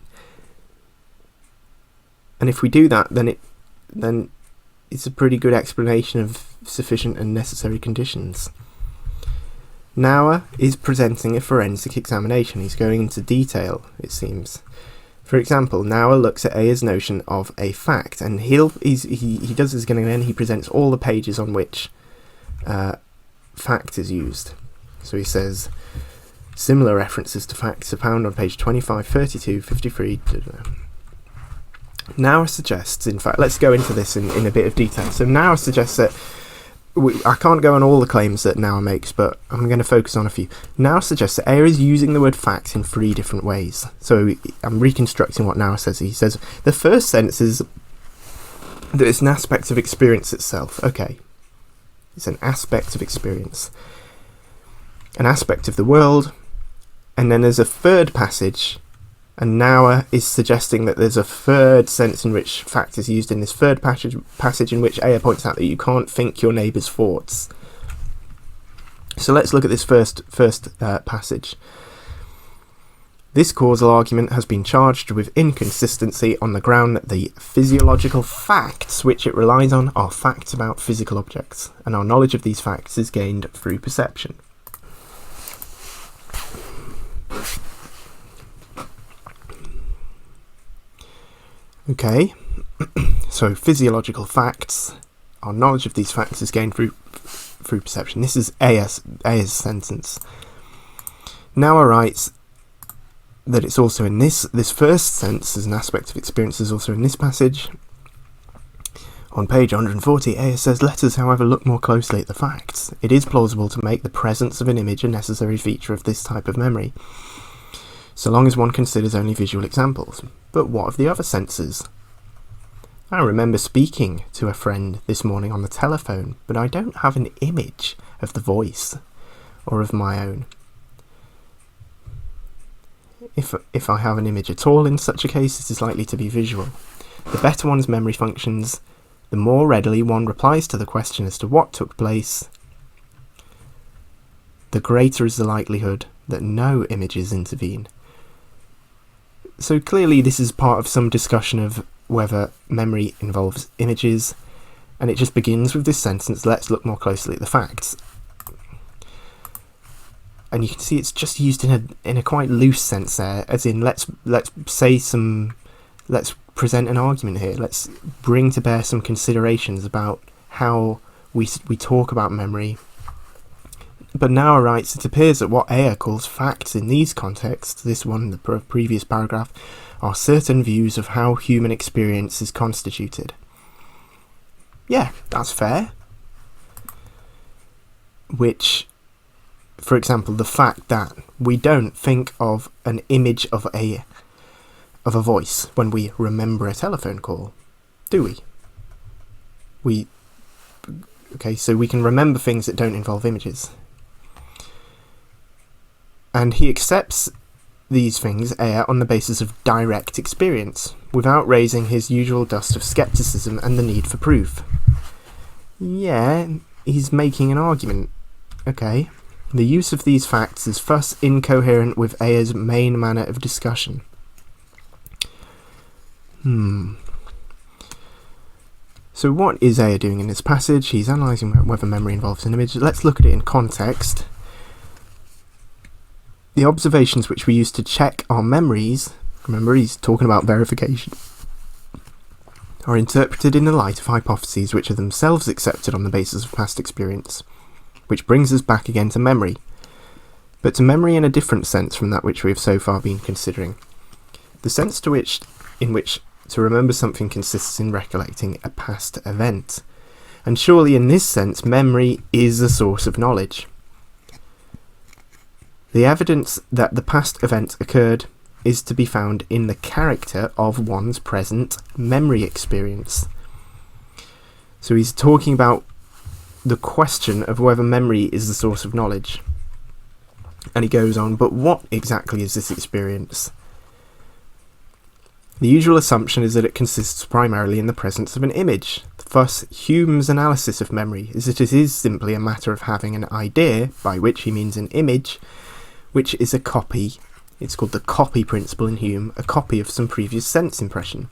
if we do that, then it's a pretty good explanation of sufficient and necessary conditions. Naur is presenting a forensic examination. He's going into detail, it seems. For example, Naur looks at Ayer's notion of a fact, and he does this again and then. He presents all the pages on which fact is used. So he says, similar references to facts are found on page 25, 32, 53. Naur suggests, in fact, let's go into this in a bit of detail. So Naur suggests that, I can't go on all the claims that Naur makes, but I'm going to focus on a few. Naur suggests that Ayer is using the word fact in 3 different ways. So I'm reconstructing what Naur says. He says, the first sense is that it's an aspect of experience itself. Okay. It's an aspect of experience. An aspect of the world. And then there's a third passage, and Naur is suggesting that there's a third sense in which fact is used in this third passage in which Ayer points out that you can't think your neighbour's thoughts. So let's look at this first passage. This causal argument has been charged with inconsistency on the ground that the physiological facts which it relies on are facts about physical objects, and our knowledge of these facts is gained through perception. Okay, so physiological facts, our knowledge of these facts is gained through perception. This is Ayer's sentence. Naur writes that it's also in this first sense as an aspect of experience is also in this passage. On page 140, Ayer says, let us, however, look more closely at the facts. It is plausible to make the presence of an image a necessary feature of this type of memory, so long as one considers only visual examples. But what of the other senses? I remember speaking to a friend this morning on the telephone, but I don't have an image of the voice or of my own. If I have an image at all in such a case, it is likely to be visual. The better one's memory functions, the more readily one replies to the question as to what took place, the greater is the likelihood that no images intervene. So clearly this is part of some discussion of whether memory involves images, and it just begins with this sentence, let's look more closely at the facts. And you can see it's just used in a quite loose sense there, as in let's present an argument here, let's bring to bear some considerations about how we talk about memory. But Naur writes, it appears that what Ayer calls facts in these contexts, this one, the previous paragraph, are certain views of how human experience is constituted. Yeah, that's fair. Which, for example, the fact that we don't think of an image of a voice when we remember a telephone call, do we? Okay, so we can remember things that don't involve images. And he accepts these things, Ayer, on the basis of direct experience, without raising his usual dust of scepticism and the need for proof. Yeah, he's making an argument. Okay. The use of these facts is thus incoherent with Ayer's main manner of discussion. So what is Ayer doing in this passage? He's analysing whether memory involves an image. Let's look at it in context. The observations which we use to check our memories, remember he's talking about verification, are interpreted in the light of hypotheses which are themselves accepted on the basis of past experience, which brings us back again to memory, but to memory in a different sense from that which we have so far been considering. The sense in which to remember something consists in recollecting a past event, and surely in this sense memory is a source of knowledge. The evidence that the past event occurred is to be found in the character of one's present memory experience. So he's talking about the question of whether memory is the source of knowledge. And he goes on, but what exactly is this experience? The usual assumption is that it consists primarily in the presence of an image. Thus, Hume's analysis of memory is that it is simply a matter of having an idea, by which he means an image, which is a copy. It's called the copy principle in Hume, a copy of some previous sense impression.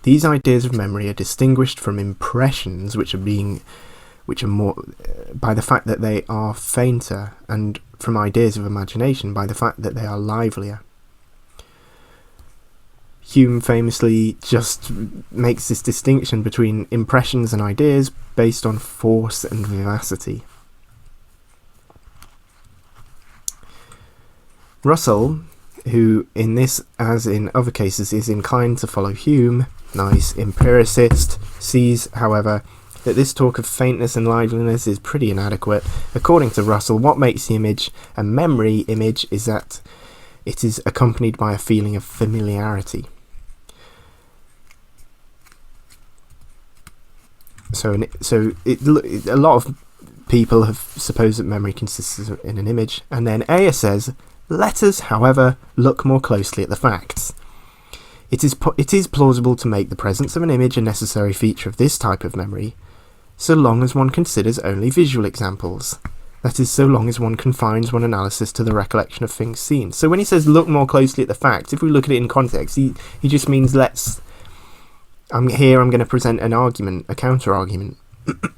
These ideas of memory are distinguished from impressions, which are more by the fact that they are fainter, and from ideas of imagination by the fact that they are livelier. Hume famously just makes this distinction between impressions and ideas based on force and vivacity. Russell, who in this as in other cases is inclined to follow Hume, nice empiricist, sees, however, that this talk of faintness and liveliness is pretty inadequate. According to Russell, what makes the image a memory image is that it is accompanied by a feeling of familiarity. So a lot of people have supposed that memory consists in an image, and then Ayer says, let us, however, look more closely at the facts. It is plausible to make the presence of an image a necessary feature of this type of memory, so long as one considers only visual examples. That is, so long as one confines one analysis to the recollection of things seen. So when he says look more closely at the facts, if we look at it in context, he just means I'm going to present an argument, a counter-argument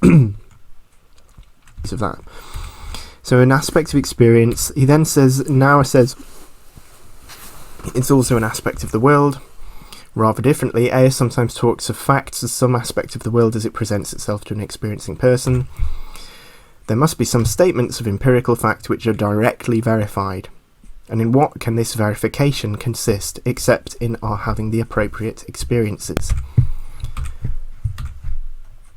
of that. So an aspect of experience, he then says, Naur says, it's also an aspect of the world. Rather differently, Ayer sometimes talks of facts as some aspect of the world as it presents itself to an experiencing person. There must be some statements of empirical fact which are directly verified. And in what can this verification consist, except in our having the appropriate experiences?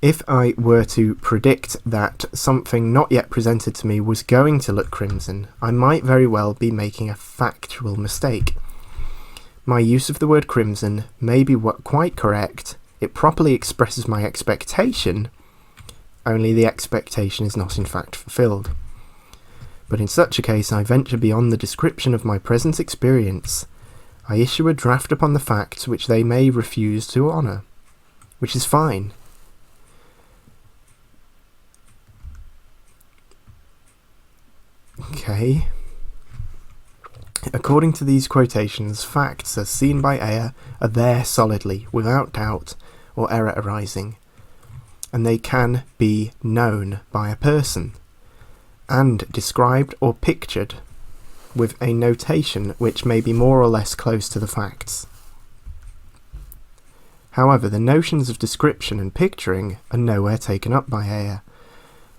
If I were to predict that something not yet presented to me was going to look crimson, I might very well be making a factual mistake. My use of the word crimson may be quite correct. It properly expresses my expectation, only the expectation is not in fact fulfilled. But in such a case, I venture beyond the description of my present experience. I issue a draft upon the facts which they may refuse to honour, which is fine. Okay. According to these quotations, facts as seen by Ayer are there solidly, without doubt or error arising, and they can be known by a person, and described or pictured with a notation which may be more or less close to the facts. However, the notions of description and picturing are nowhere taken up by Ayer,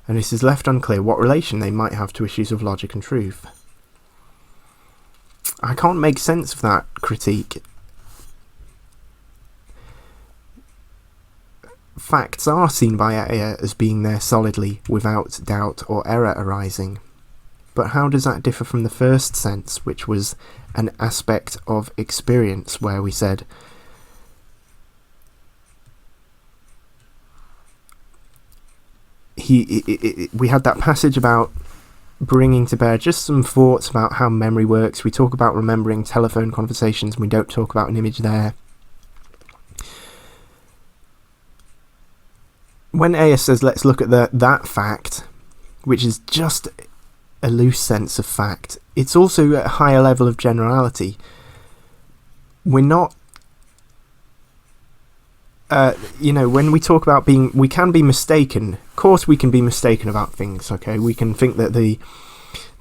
and it is left unclear what relation they might have to issues of logic and truth. I can't make sense of that critique. Facts are seen by Ayer as being there solidly, without doubt or error arising. But how does that differ from the first sense, which was an aspect of experience, where we said we had that passage about bringing to bear just some thoughts about how memory works. We talk about remembering telephone conversations, and we don't talk about an image there. When Ayer says let's look at that fact, which is just a loose sense of fact, it's also at a higher level of generality. We're not when we talk about we can be mistaken. Of course we can be mistaken about things, okay? We can think that the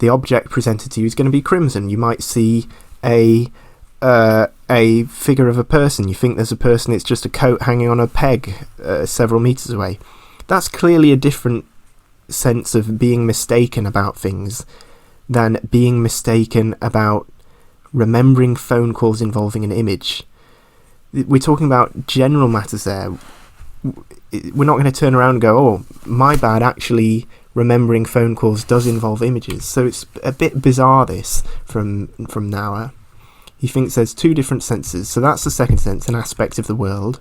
object presented to you is going to be crimson. You might see a figure of a person. You think there's a person, it's just a coat hanging on a peg several meters away. That's clearly a different sense of being mistaken about things than being mistaken about remembering phone calls involving an image. We're talking about general matters there. We're not going to turn around and go, oh, my bad, actually remembering phone calls does involve images. So it's a bit bizarre, this, from Naur. He thinks there's two different senses. So that's the second sense, an aspect of the world.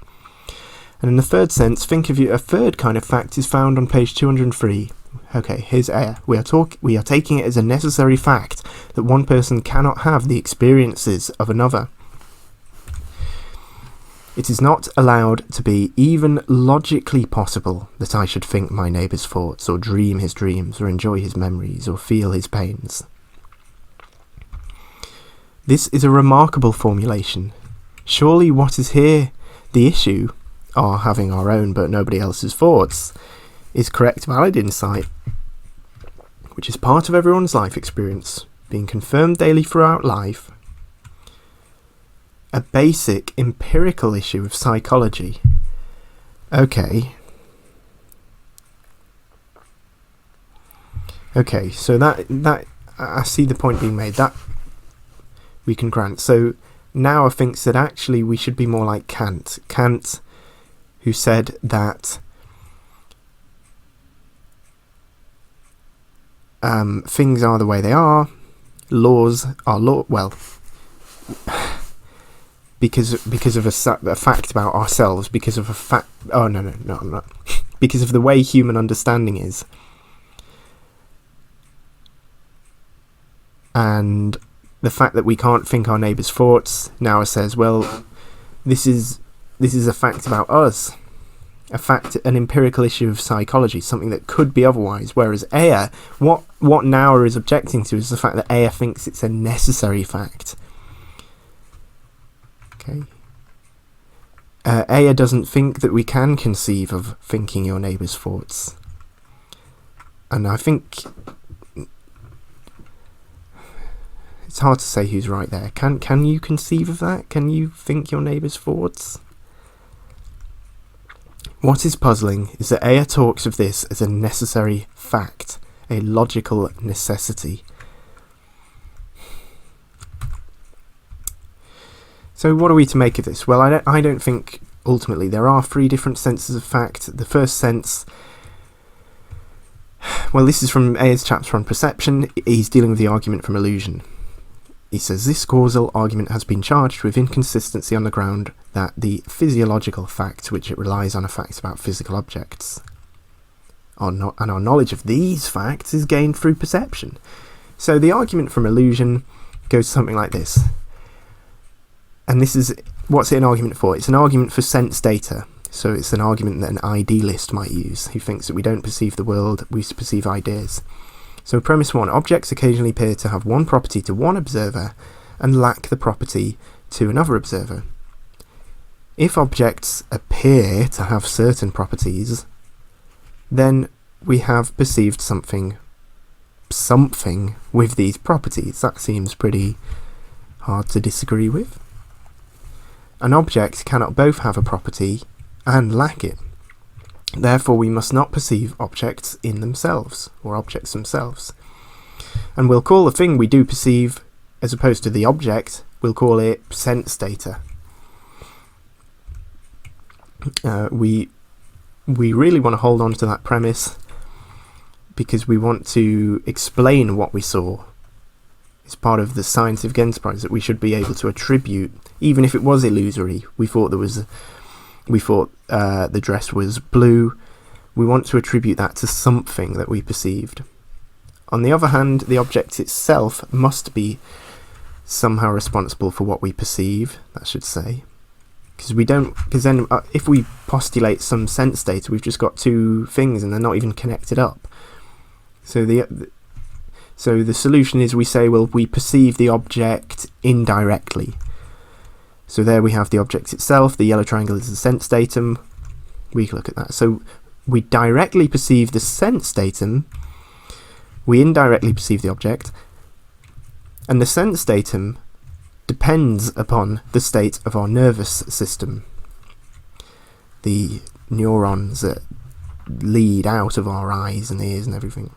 And in the third sense, think of a third kind of fact is found on page 203. Okay, here's Ayer. We are taking it as a necessary fact that one person cannot have the experiences of another. It is not allowed to be even logically possible that I should think my neighbour's thoughts, or dream his dreams, or enjoy his memories, or feel his pains. This is a remarkable formulation. Surely what is here the issue, our having our own but nobody else's thoughts, is correct, valid insight, which is part of everyone's life experience, being confirmed daily throughout life. A basic empirical issue of psychology. Okay, so that I see the point being made. That we can grant. So Naur thinks that actually we should be more like Kant. Kant, who said that things are the way they are, laws are because of a fact about ourselves, because of a fact. Oh no, I'm not. Because of the way human understanding is, and the fact that we can't think our neighbour's thoughts. Naur says, well, this is a fact about us. A fact, an empirical issue of psychology, something that could be otherwise. Whereas Ayer, what Naur is objecting to is the fact that Ayer thinks it's a necessary fact. Okay. Ayer doesn't think that we can conceive of thinking your neighbour's thoughts. And I think it's hard to say who's right there. Can you conceive of that? Can you think your neighbour's thoughts? What is puzzling is that Ayer talks of this as a necessary fact, a logical necessity. So what are we to make of this? Well, I don't think ultimately there are three different senses of fact. The first sense, well, this is from Ayer's chapter on perception. He's dealing with the argument from illusion. He says, this causal argument has been charged with inconsistency on the ground that the physiological fact which it relies on are facts about physical objects. And our knowledge of these facts is gained through perception. So the argument from illusion goes something like this. And this is, what's it an argument for? It's an argument for sense data. So it's an argument that an idealist might use, who thinks that we don't perceive the world, we perceive ideas. So premise 1, objects occasionally appear to have one property to one observer and lack the property to another observer. If objects appear to have certain properties, then we have perceived something with these properties. That seems pretty hard to disagree with. An object cannot both have a property and lack it. Therefore, we must not perceive objects in themselves, or objects themselves. And we'll call the thing we do perceive, as opposed to the object, we'll call it sense data. We really want to hold on to that premise because we want to explain what we saw. It's part of the scientific enterprise that we should be able to attribute, even if it was illusory. We thought the dress was blue. We want to attribute that to something that we perceived. On the other hand, the object itself must be somehow responsible for what we perceive, that should say. Because then if we postulate some sense data, we've just got two things and they're not even connected up. So the solution is we say, well, we perceive the object indirectly. So there we have the object itself, the yellow triangle is the sense datum. We can look at that. So we directly perceive the sense datum, we indirectly perceive the object, and the sense datum depends upon the state of our nervous system. The neurons that lead out of our eyes and ears and everything.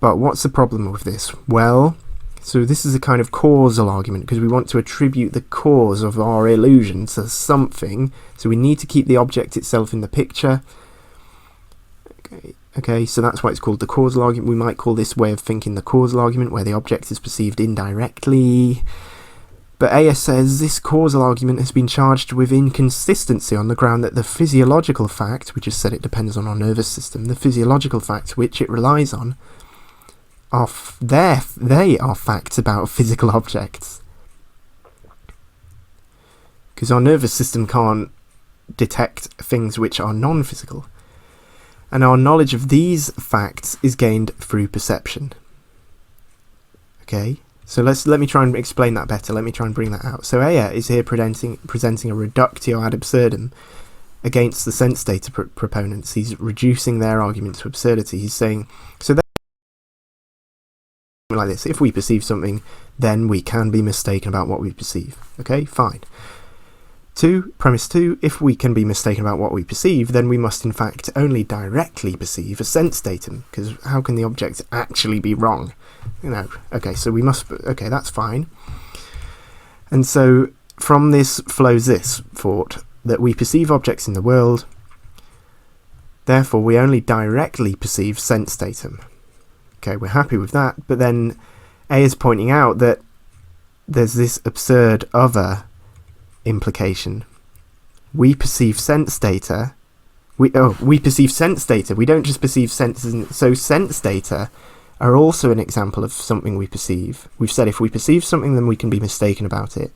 But what's the problem with this? Well, so this is a kind of causal argument because we want to attribute the cause of our illusion to something. So we need to keep the object itself in the picture. Okay, so that's why it's called the causal argument. We might call this way of thinking the causal argument, where the object is perceived indirectly. But Ayer says this causal argument has been charged with inconsistency on the ground that the physiological fact, we just said it depends on our nervous system, the physiological fact which it relies on, they are facts about physical objects. Because our nervous system can't detect things which are non-physical. And our knowledge of these facts is gained through perception. Okay, so let me try and explain that better. Let me try and bring that out. So Ayer is here presenting a reductio ad absurdum against the sense data proponents. He's reducing their argument to absurdity. He's saying, so like this, if we perceive something, then we can be mistaken about what we perceive. Okay, fine. Premise 2, if we can be mistaken about what we perceive, then we must in fact only directly perceive a sense datum, because how can the object actually be wrong? Okay, so we must, okay, that's fine. And so from this flows this thought, that we perceive objects in the world, therefore we only directly perceive sense datum. Okay, we're happy with that, but then A is pointing out that there's this absurd other implication. We perceive sense data. We perceive sense data. We don't just perceive senses. So sense data are also an example of something we perceive. We've said if we perceive something, then we can be mistaken about it.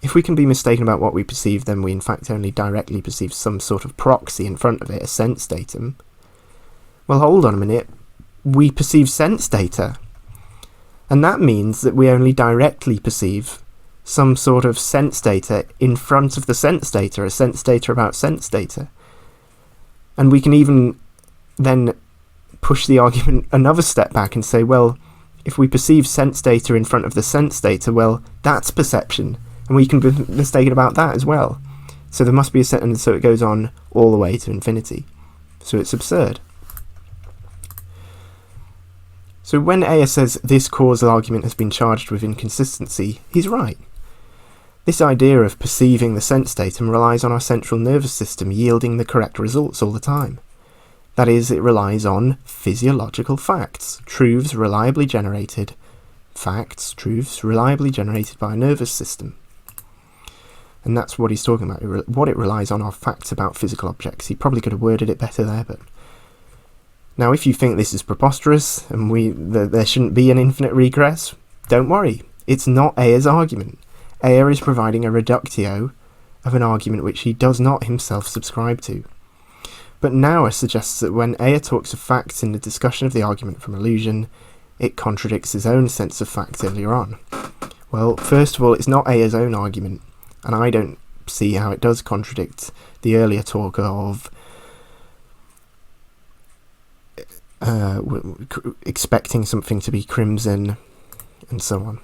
If we can be mistaken about what we perceive, then we in fact only directly perceive some sort of proxy in front of it, a sense datum. Well, hold on a minute. We perceive sense data. And that means that we only directly perceive some sort of sense data in front of the sense data, a sense data about sense data. And we can even then push the argument another step back and say, well, if we perceive sense data in front of the sense data, well, that's perception. And we can be mistaken about that as well. So there must be a set, and so it goes on all the way to infinity. So it's absurd. So when Ayer says this causal argument has been charged with inconsistency, he's right. This idea of perceiving the sense datum relies on our central nervous system yielding the correct results all the time. That is, it relies on physiological facts, truths reliably generated by a nervous system. And that's what he's talking about. What it relies on are facts about physical objects. He probably could have worded it better there, but... Now, if you think this is preposterous, and there shouldn't be an infinite regress, don't worry. It's not Ayer's argument. Ayer is providing a reductio of an argument which he does not himself subscribe to. But Naur suggests that when Ayer talks of facts in the discussion of the argument from illusion, it contradicts his own sense of fact earlier on. Well, first of all, it's not Ayer's own argument, and I don't see how it does contradict the earlier talk of expecting something to be crimson and so on.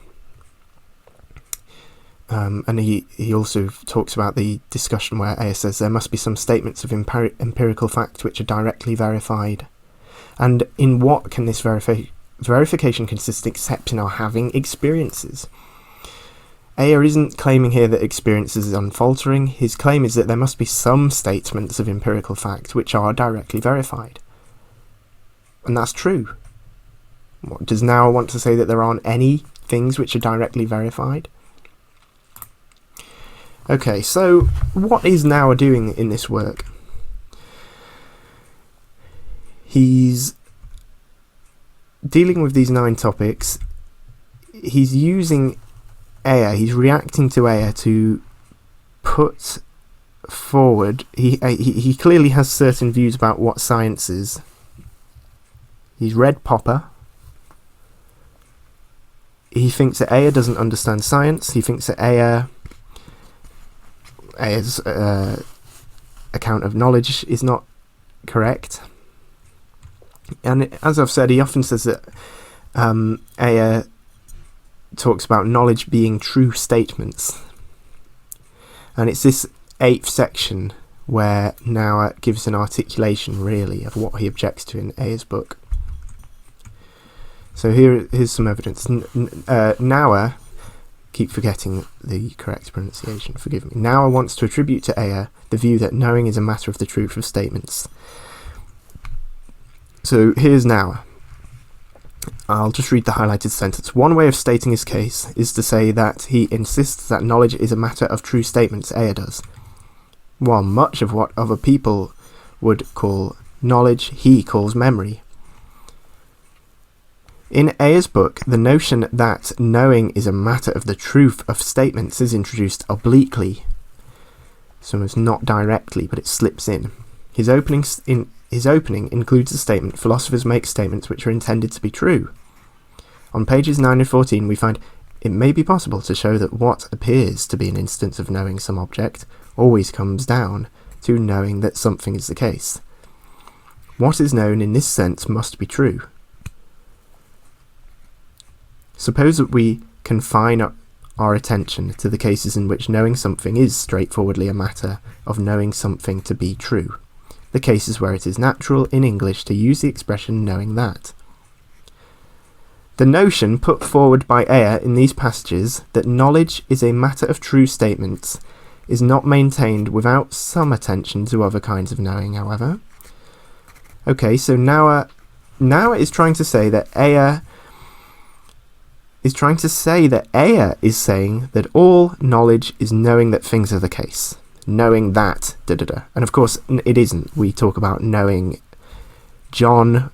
And he also talks about the discussion where Ayer says there must be some statements of empirical fact which are directly verified. And in what can this verification consist except in our having experiences? Ayer isn't claiming here that experiences is unfaltering. His claim is that there must be some statements of empirical fact which are directly verified. And that's true. What, does Naur want to say that there aren't any things which are directly verified? Okay, so what is Naur doing in this work? He's dealing with these 9 topics. He's using Ayer, he's reacting to Ayer to put forward, he clearly has certain views about what science is. He's read Popper. He thinks that Ayer doesn't understand science. He thinks that Ayer's account of knowledge is not correct. And as I've said, he often says that Ayer talks about knowledge being true statements. And it's this 8th section where Naur gives an articulation, really, of what he objects to in Ayer's book. So here's some evidence. Naur, keep forgetting the correct pronunciation, forgive me. Naur wants to attribute to Ayer the view that knowing is a matter of the truth of statements. So here's Naur. I'll just read the highlighted sentence. One way of stating his case is to say that he insists that knowledge is a matter of true statements, Ayer does, while much of what other people would call knowledge, he calls memory. In Ayer's book, the notion that knowing is a matter of the truth of statements is introduced obliquely, so it's not directly, but it slips in. His opening includes the statement, philosophers make statements which are intended to be true. On pages 9 and 14 we find, it may be possible to show that what appears to be an instance of knowing some object always comes down to knowing that something is the case. What is known in this sense must be true. Suppose that we confine our attention to the cases in which knowing something is straightforwardly a matter of knowing something to be true, the cases where it is natural in English to use the expression knowing that. The notion put forward by Ayer in these passages that knowledge is a matter of true statements is not maintained without some attention to other kinds of knowing, however. Okay, so Naur is trying to say that Ayer is saying that all knowledge is knowing that things are the case. Knowing that, da-da-da. And of course, it isn't. We talk about knowing John,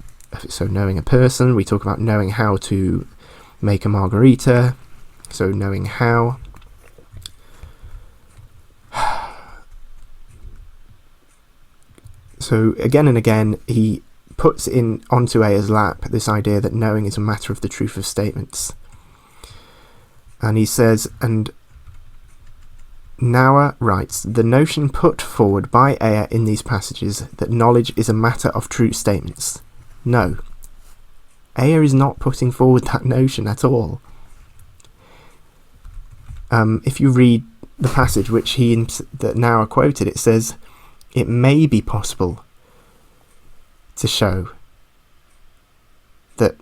so knowing a person. We talk about knowing how to make a margarita, so knowing how. So again and again, he puts in onto Ayer's lap this idea that knowing is a matter of the truth of statements. And he says, and Naur writes, the notion put forward by Ayer in these passages that knowledge is a matter of true statements. No. Ayer is not putting forward that notion at all. If you read the passage that Naur quoted, it says, it may be possible to show that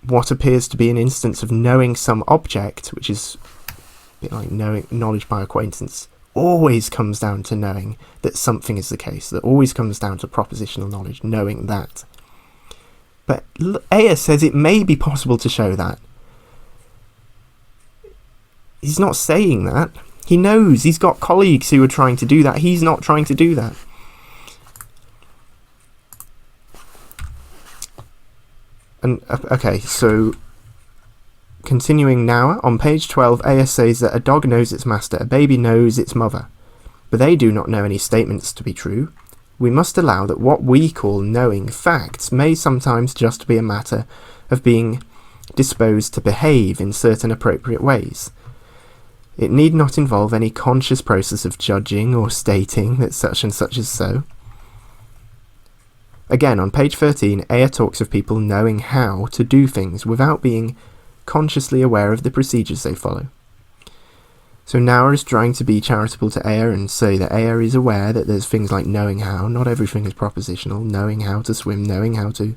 what appears to be an instance of knowing some object, which is a bit like knowledge by acquaintance, always comes down to knowing that something is the case. That always comes down to propositional knowledge, knowing that. But Ayer says it may be possible to show that. He's not saying that. He knows. He's got colleagues who are trying to do that. He's not trying to do that. And okay, so continuing now, on page 12, Ayer says that a dog knows its master, a baby knows its mother, but they do not know any statements to be true. We must allow that what we call knowing facts may sometimes just be a matter of being disposed to behave in certain appropriate ways. It need not involve any conscious process of judging or stating that such and such is so. Again, on page 13, Ayer talks of people knowing how to do things without being consciously aware of the procedures they follow. So Naur is trying to be charitable to Ayer and say that Ayer is aware that there's things like knowing how. Not everything is propositional. Knowing how to swim, knowing how to...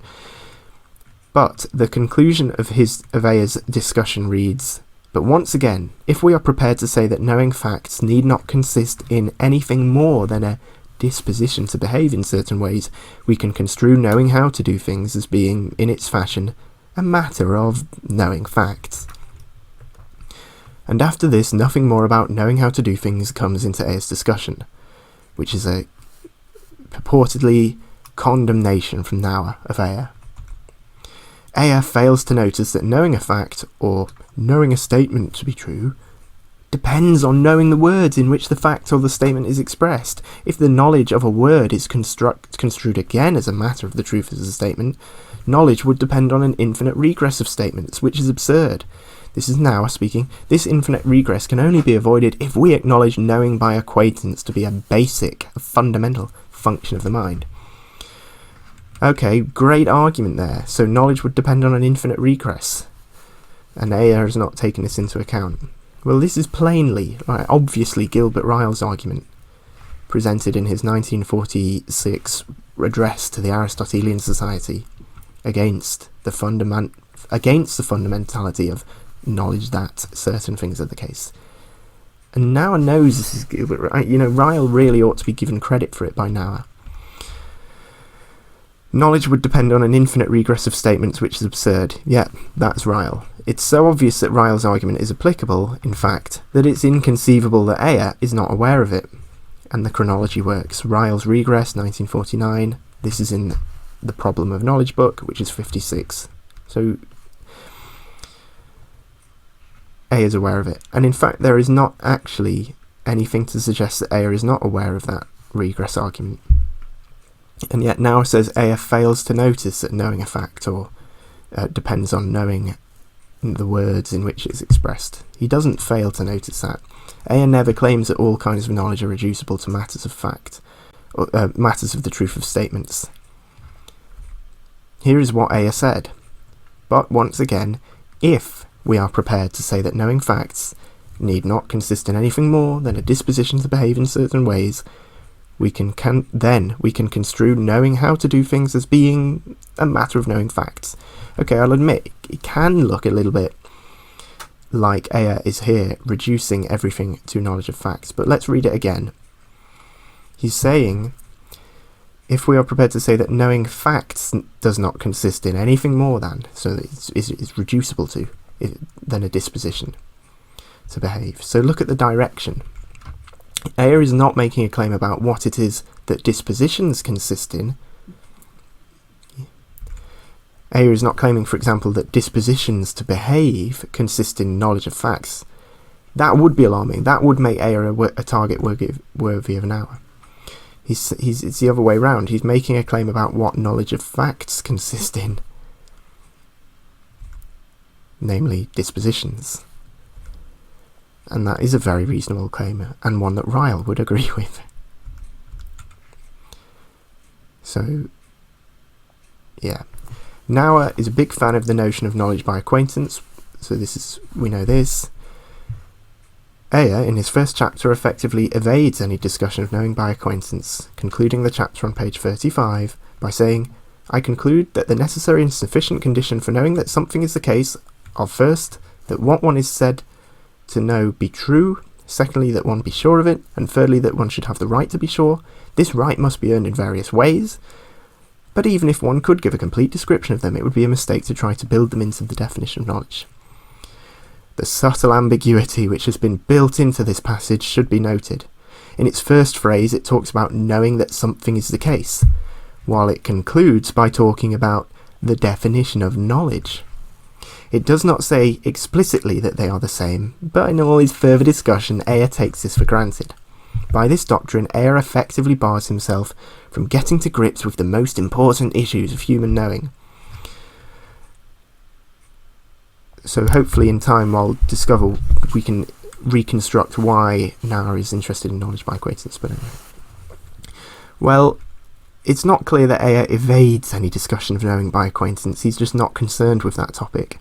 But the conclusion of Ayer's discussion reads, but once again, if we are prepared to say that knowing facts need not consist in anything more than a disposition to behave in certain ways, we can construe knowing how to do things as being, in its fashion, a matter of knowing facts. And after this, nothing more about knowing how to do things comes into Ayer's discussion, which is a purportedly condemnation from Naur of Ayer. Ayer fails to notice that knowing a fact, or knowing a statement to be true, depends on knowing the words in which the fact or the statement is expressed. If the knowledge of a word is construed again as a matter of the truth of the statement, knowledge would depend on an infinite regress of statements, which is absurd. This is Naur speaking. This infinite regress can only be avoided if we acknowledge knowing by acquaintance to be a fundamental function of the mind. Okay, great argument there. So knowledge would depend on an infinite regress. And Ayer has not taken this into account. Well, this is plainly, obviously Gilbert Ryle's argument, presented in his 1946 address to the Aristotelian Society against the fundamentality of knowledge that certain things are the case. And Naur knows this is Gilbert. Ryle really ought to be given credit for it by Naur. Knowledge would depend on an infinite regress of statements, which is absurd. Yeah, that's Ryle. It's so obvious that Ryle's argument is applicable, in fact, that it's inconceivable that Ayer is not aware of it. And the chronology works. Ryle's regress, 1949. This is in the Problem of Knowledge book, which is 56. So Ayer's aware of it. And in fact, there is not actually anything to suggest that Ayer is not aware of that regress argument. And yet Naur says Ayer fails to notice that knowing a fact or depends on knowing the words in which it's expressed. He doesn't fail to notice that. Ayer never claims that all kinds of knowledge are reducible to matters of fact, or matters of the truth of statements. Here is what Ayer said. But once again, if we are prepared to say that knowing facts need not consist in anything more than a disposition to behave in certain ways, we can construe knowing how to do things as being a matter of knowing facts. Okay, I'll admit, it can look a little bit like Ayer is here reducing everything to knowledge of facts, but let's read it again. He's saying, if we are prepared to say that knowing facts does not consist in anything more than, so that it's reducible to, than a disposition to behave. So look at the direction. Ayer is not making a claim about what it is that dispositions consist in. Ayer is not claiming, for example, that dispositions to behave consist in knowledge of facts. That would be alarming. That would make Ayer a target worthy of Naur. It's the other way round. He's making a claim about what knowledge of facts consist in, namely dispositions. And that is a very reasonable claim, and one that Ryle would agree with. So, yeah. Naur is a big fan of the notion of knowledge by acquaintance, so we know this. Ayer, in his first chapter, effectively evades any discussion of knowing by acquaintance, concluding the chapter on page 35 by saying, I conclude that the necessary and sufficient condition for knowing that something is the case are first, that what one is said to know be true, secondly, that one be sure of it, and thirdly, that one should have the right to be sure. This right must be earned in various ways, but even if one could give a complete description of them, it would be a mistake to try to build them into the definition of knowledge. The subtle ambiguity which has been built into this passage should be noted. In its first phrase, it talks about knowing that something is the case, while it concludes by talking about the definition of knowledge. It does not say explicitly that they are the same, but in all his further discussion, Ayer takes this for granted. By this doctrine, Ayer effectively bars himself from getting to grips with the most important issues of human knowing. So hopefully in time we can reconstruct why Naur is interested in knowledge by acquaintance. But anyway. Well, it's not clear that Ayer evades any discussion of knowing by acquaintance. He's just not concerned with that topic.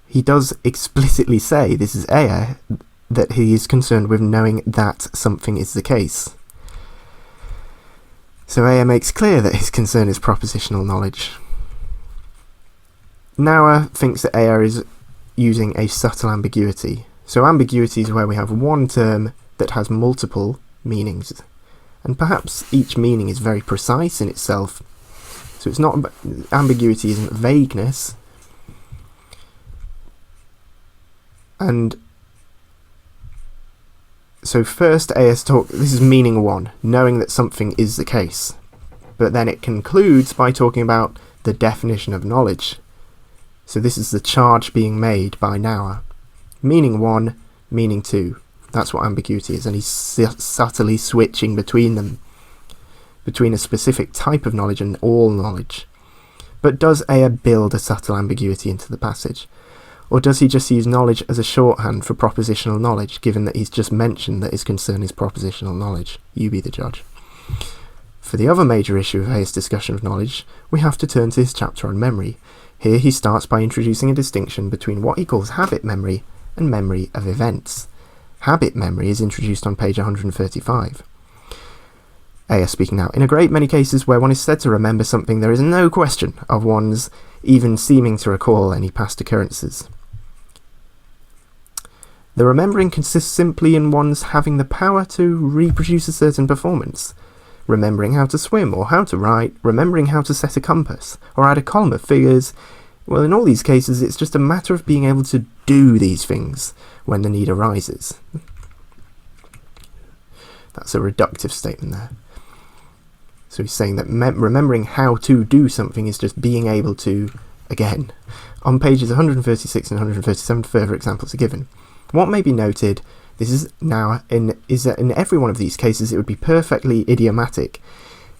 He does explicitly say, this is Ayer, that he is concerned with knowing that something is the case. So Ayer makes clear that his concern is propositional knowledge. Naur thinks that Ayer is using a subtle ambiguity. So ambiguity is where we have one term that has multiple meanings, and perhaps each meaning is very precise in itself. So it's not, ambiguity isn't vagueness. And so first Ayer's talk, this is meaning one, knowing that something is the case. But then it concludes by talking about the definition of knowledge. So this is the charge being made by Naur. Meaning one, meaning two. That's what ambiguity is, and he's subtly switching between them, between a specific type of knowledge and all knowledge. But does Ayer build a subtle ambiguity into the passage? Or does he just use knowledge as a shorthand for propositional knowledge, given that he's just mentioned that his concern is propositional knowledge? You be the judge. For the other major issue of Ayer's discussion of knowledge, we have to turn to his chapter on memory. Here he starts by introducing a distinction between what he calls habit memory and memory of events. Habit memory is introduced on page 135. Ayer speaking now. In a great many cases where one is said to remember something, there is no question of one's even seeming to recall any past occurrences. The remembering consists simply in one's having the power to reproduce a certain performance. Remembering how to swim or how to write, remembering how to set a compass or add a column of figures. Well, in all these cases, it's just a matter of being able to do these things when the need arises. That's a reductive statement there. So he's saying that remembering how to do something is just being able to, again. On pages 136 and 137, further examples are given. What may be noted, this is now is that in every one of these cases it would be perfectly idiomatic,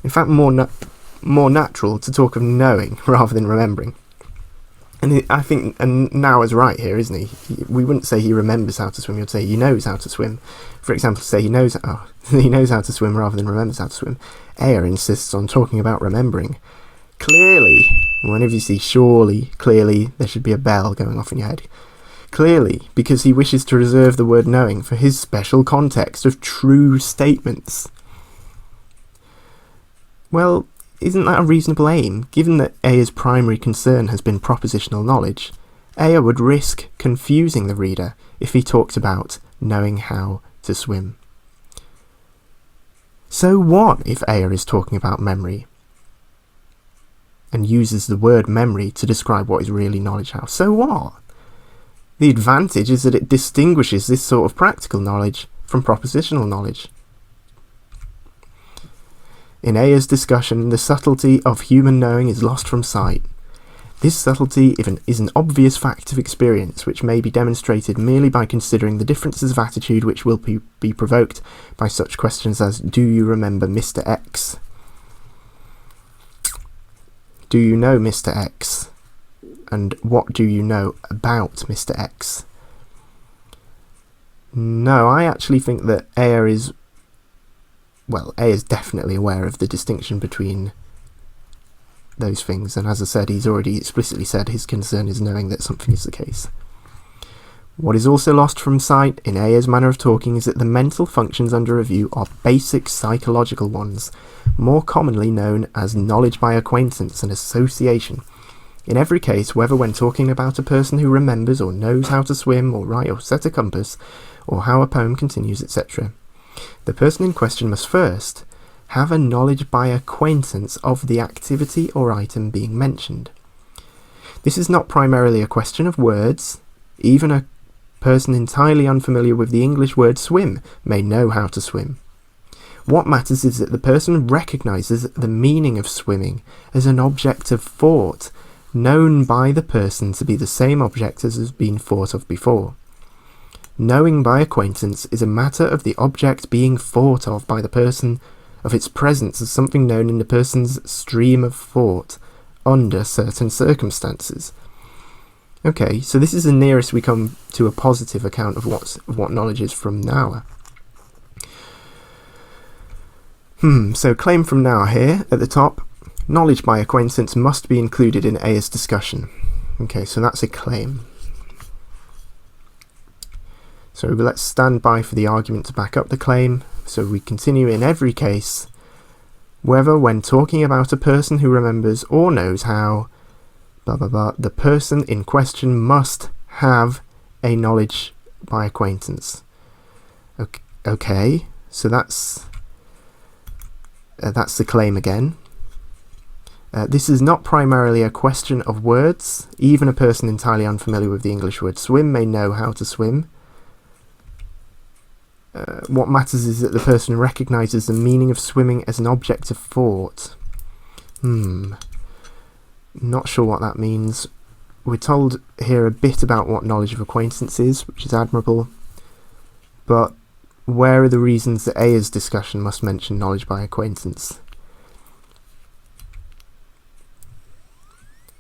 in fact more natural to talk of knowing rather than remembering. And I think, and Naur's right here, isn't he? We wouldn't say he remembers how to swim, you'd say he knows how to swim. For example, to say he knows how to swim rather than remembers how to swim. Ayer insists on talking about remembering. Clearly, whenever you see surely, clearly, there should be a bell going off in your head. Clearly, because he wishes to reserve the word knowing for his special context of true statements. Well, isn't that a reasonable aim? Given that Ayer's primary concern has been propositional knowledge, Ayer would risk confusing the reader if he talked about knowing how to swim. So what if Ayer is talking about memory and uses the word memory to describe what is really knowledge how? So what? The advantage is that it distinguishes this sort of practical knowledge from propositional knowledge. In Ayer's discussion, the subtlety of human knowing is lost from sight. This subtlety is an obvious fact of experience which may be demonstrated merely by considering the differences of attitude which will be provoked by such questions as, do you remember Mr. X? Do you know Mr. X? And what do you know about Mr. X? No, I actually think that Ayer is definitely aware of the distinction between those things, and as I said, he's already explicitly said his concern is knowing that something is the case. What is also lost from sight in Ayer's manner of talking is that the mental functions under review are basic psychological ones, more commonly known as knowledge by acquaintance and association. In every case, whether when talking about a person who remembers or knows how to swim or write or set a compass, or how a poem continues, etc., the person in question must first have a knowledge by acquaintance of the activity or item being mentioned. This is not primarily a question of words. Even a person entirely unfamiliar with the English word swim may know how to swim. What matters is that the person recognises the meaning of swimming as an object of thought, known by the person to be the same object as has been thought of before. Knowing by acquaintance is a matter of the object being thought of by the person, of its presence as something known in the person's stream of thought under certain circumstances. Okay, so this is the nearest we come to a positive account of what knowledge is from Naur. So claim from Naur here at the top. Knowledge by acquaintance must be included in Ayer's discussion. Okay, so that's a claim. So let's stand by for the argument to back up the claim. So we continue in every case, whether when talking about a person who remembers or knows how, blah blah blah, the person in question must have a knowledge by acquaintance. Okay, so that's the claim again. This is not primarily a question of words. Even a person entirely unfamiliar with the English word swim may know how to swim. What matters is that the person recognises the meaning of swimming as an object of thought. Not sure what that means. We're told here a bit about what knowledge of acquaintance is, which is admirable. But where are the reasons that Ayer's discussion must mention knowledge by acquaintance?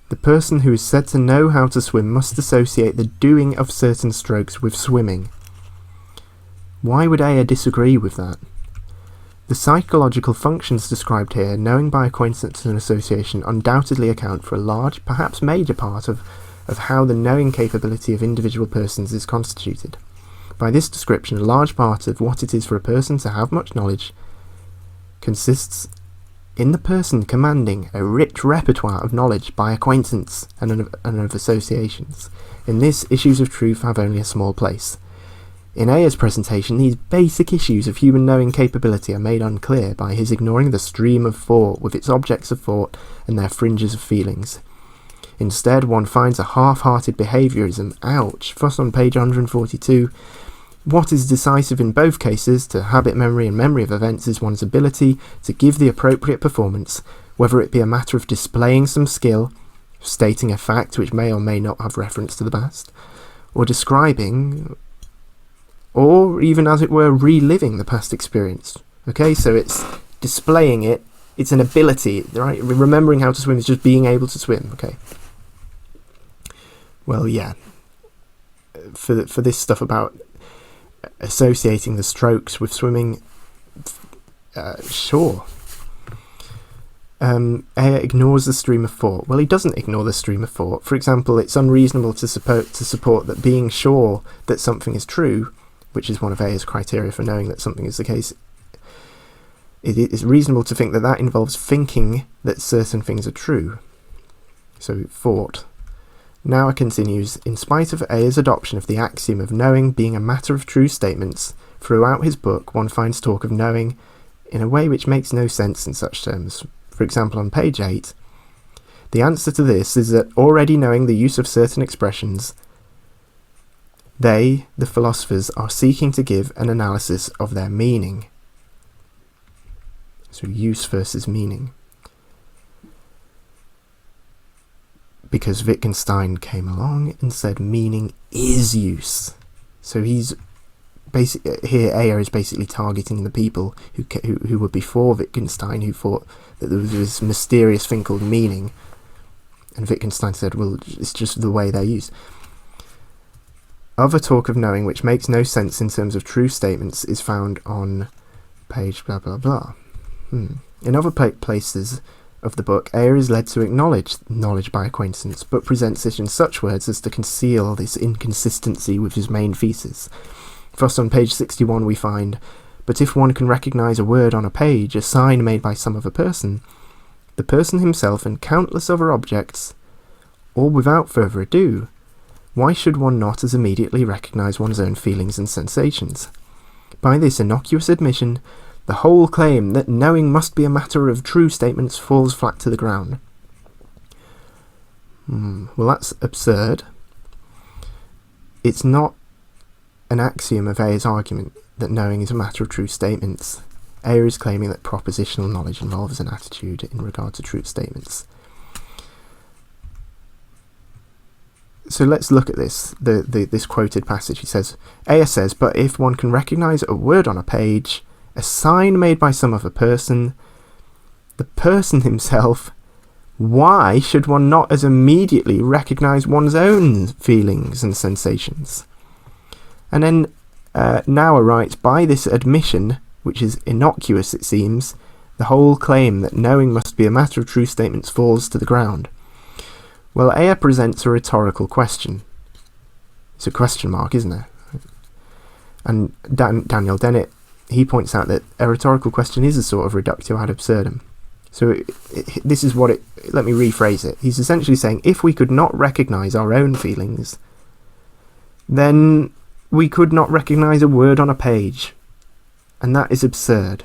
The person who is said to know how to swim must associate the doing of certain strokes with swimming. Why would Ayer disagree with that? The psychological functions described here, knowing by acquaintance and association, undoubtedly account for a large, perhaps major part of how the knowing capability of individual persons is constituted. By this description, a large part of what it is for a person to have much knowledge consists in the person commanding a rich repertoire of knowledge by acquaintance and of associations. In this, issues of truth have only a small place. In Ayer's presentation, these basic issues of human knowing capability are made unclear by his ignoring the stream of thought with its objects of thought and their fringes of feelings. Instead, one finds a half-hearted behaviourism, thus on page 142. What is decisive in both cases to habit memory and memory of events is one's ability to give the appropriate performance, whether it be a matter of displaying some skill, stating a fact which may or may not have reference to the past, or describing, or even, as it were, reliving the past experience. Okay, so it's displaying it, it's an ability, right? Remembering how to swim is just being able to swim, okay? Well, yeah. For this stuff about associating the strokes with swimming, sure. Ayer ignores the stream of thought. Well, he doesn't ignore the stream of thought. For example, it's unreasonable to support that being sure that something is true, which is one of Ayer's criteria for knowing that something is the case, it is reasonable to think that that involves thinking that certain things are true. So, thought. Naur continues, in spite of Ayer's adoption of the axiom of knowing being a matter of true statements, throughout his book one finds talk of knowing in a way which makes no sense in such terms. For example, on page 8, the answer to this is that already knowing the use of certain expressions, they, the philosophers, are seeking to give an analysis of their meaning. So use versus meaning. Because Wittgenstein came along and said meaning is use. So he's here Ayer is basically targeting the people who were before Wittgenstein, who thought that there was this mysterious thing called meaning, and Wittgenstein said, well, it's just the way they're used. Other talk of knowing which makes no sense in terms of true statements is found on page blah blah blah. In other places of the book, Ayer is led to acknowledge knowledge by acquaintance, but presents it in such words as to conceal this inconsistency with his main thesis. Thus, on page 61 we find, but if one can recognise a word on a page, a sign made by some other person, the person himself and countless other objects, all without further ado, why should one not as immediately recognise one's own feelings and sensations? By this innocuous admission, the whole claim that knowing must be a matter of true statements falls flat to the ground. Well, that's absurd. It's not an axiom of Ayer's argument that knowing is a matter of true statements. Ayer is claiming that propositional knowledge involves an attitude in regard to true statements. So let's look at this quoted passage. He says, Ayer says, but if one can recognise a word on a page, a sign made by some other person, the person himself, why should one not as immediately recognise one's own feelings and sensations? And then Naur writes, by this admission, which is innocuous it seems, the whole claim that knowing must be a matter of true statements falls to the ground. Well, Ayer presents a rhetorical question. It's a question mark, isn't it? And Daniel Dennett, he points out that a rhetorical question is a sort of reductio ad absurdum. So this is what it... Let me rephrase it. He's essentially saying, if we could not recognise our own feelings, then we could not recognise a word on a page. And that is absurd.